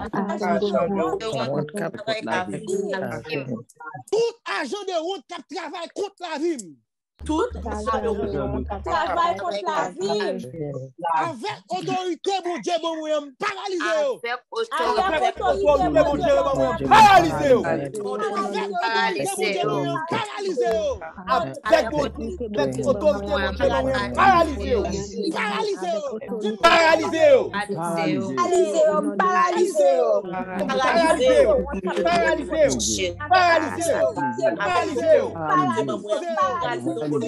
agent de route qui travaille contre la vie. Tout agent de route qui travaille contre la vie. Avec autorité, mon Dieu, mon paralysé. Avec autorité, mon Dieu, mon paralysé. Avec autorité, mon Dieu, paralysé. Avec autorité, mon Dieu, mon paralysé. Paralysé. Paralysé. Paralysé. Paralysé. Paralysé. Au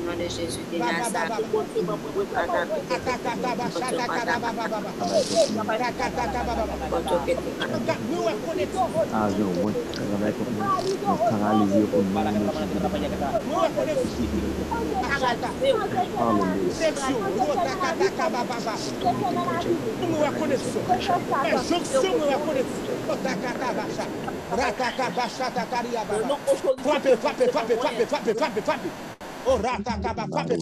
nom de Jésus de Nazareth. Oh rata kaba pape.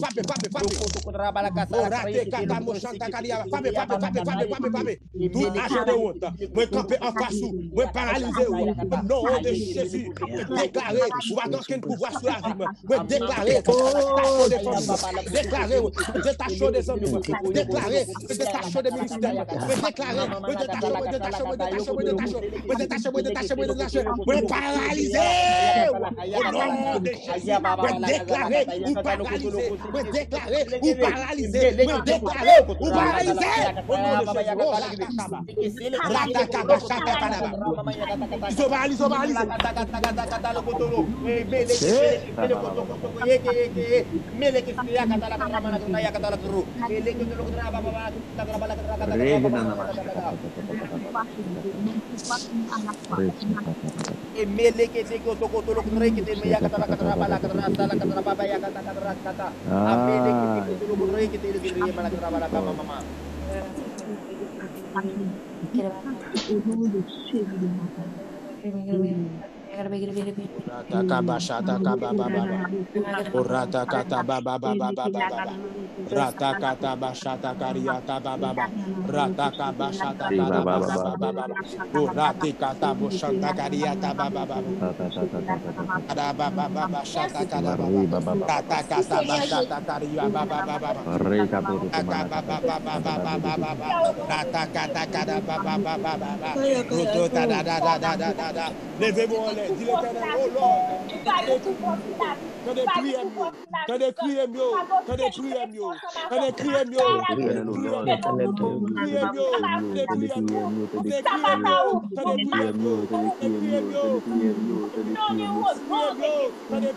Oh rate kata moshanta kadia pape. Tout achat de honte. Moi camper en face ou, moi paralysé ou. Au nom de Jésus, déclarer ou va donc pouvoir sur la vie. Moi déclarer détachement des familles. Déclarer détachement des hommes. Déclarer détachement des ministères. Moi déclarer détachement. Moi paralysé. Au nom de Jésus, moi déclarer ou paralyser, me déclarer ou paralyser, me déclarer ou paralyser. Au nom de Jésus, levez-moi les, dis l'Éternel, oh Lord, que des prières mieux, que des prières mieux, que des prières mieux, que des prières mieux, que des prières mieux, que des prières mieux, que des prières mieux, que des prières mieux, que des prières mieux, que des prières mieux, que des prières mieux, que des prières mieux, que des prières mieux,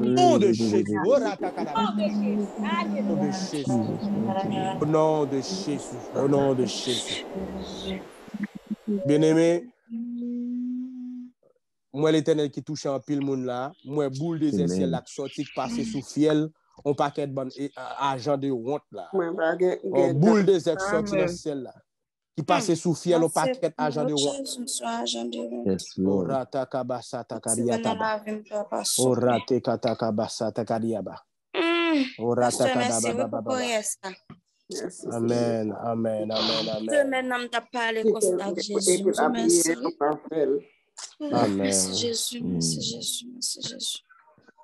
au nom de Jésus, Au nom de Jésus, au nom de Jésus. Bien-aimé, moi l'Éternel qui touche en pile monde là, moi boule des ciel là qui sorti passer sous fiel, on paquet de argent de honte là. On boule des ex sorti dans ciel là. Qui passe sous fiel, on paquet argent de honte. Yes, Lord. Orata kabasa takariata. Orate katakabasa takariaba. Orata kadaba. Amen, amen, amen, amen. Demain, nous t'a parlé comme ça, Jésus. Merci. Amen. Merci Jésus, merci Jésus, merci Jésus.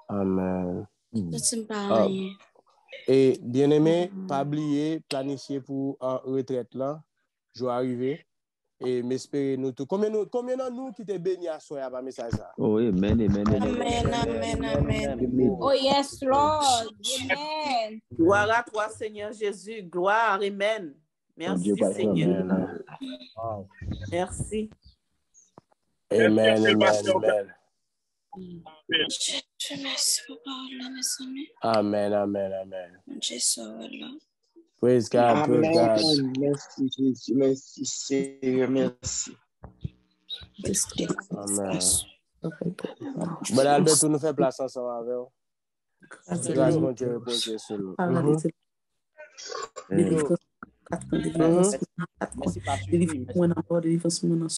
Amen. Je ne pas rien. Et bien-aimé, pas oublier, planifier pour en retraite là, je vais arriver. Et m'espérer nous tout. Combien de nous qui t'es béni à soi par message ça? Oui, amen. Oh yes, Lord. Amen. Gloire à toi, Seigneur Jésus. Gloire, amen. Merci, Seigneur. Merci. Amen. Je merci pour parole, mes amis. Amen. Jésus, là. Praise God. Merci, Jésus. Merci, Seigneur. Merci. Amen. Bon, Albert, nous fait place ensemble avec vous. Grâce à Dieu, reposer sur nous. Merci, Pasteur.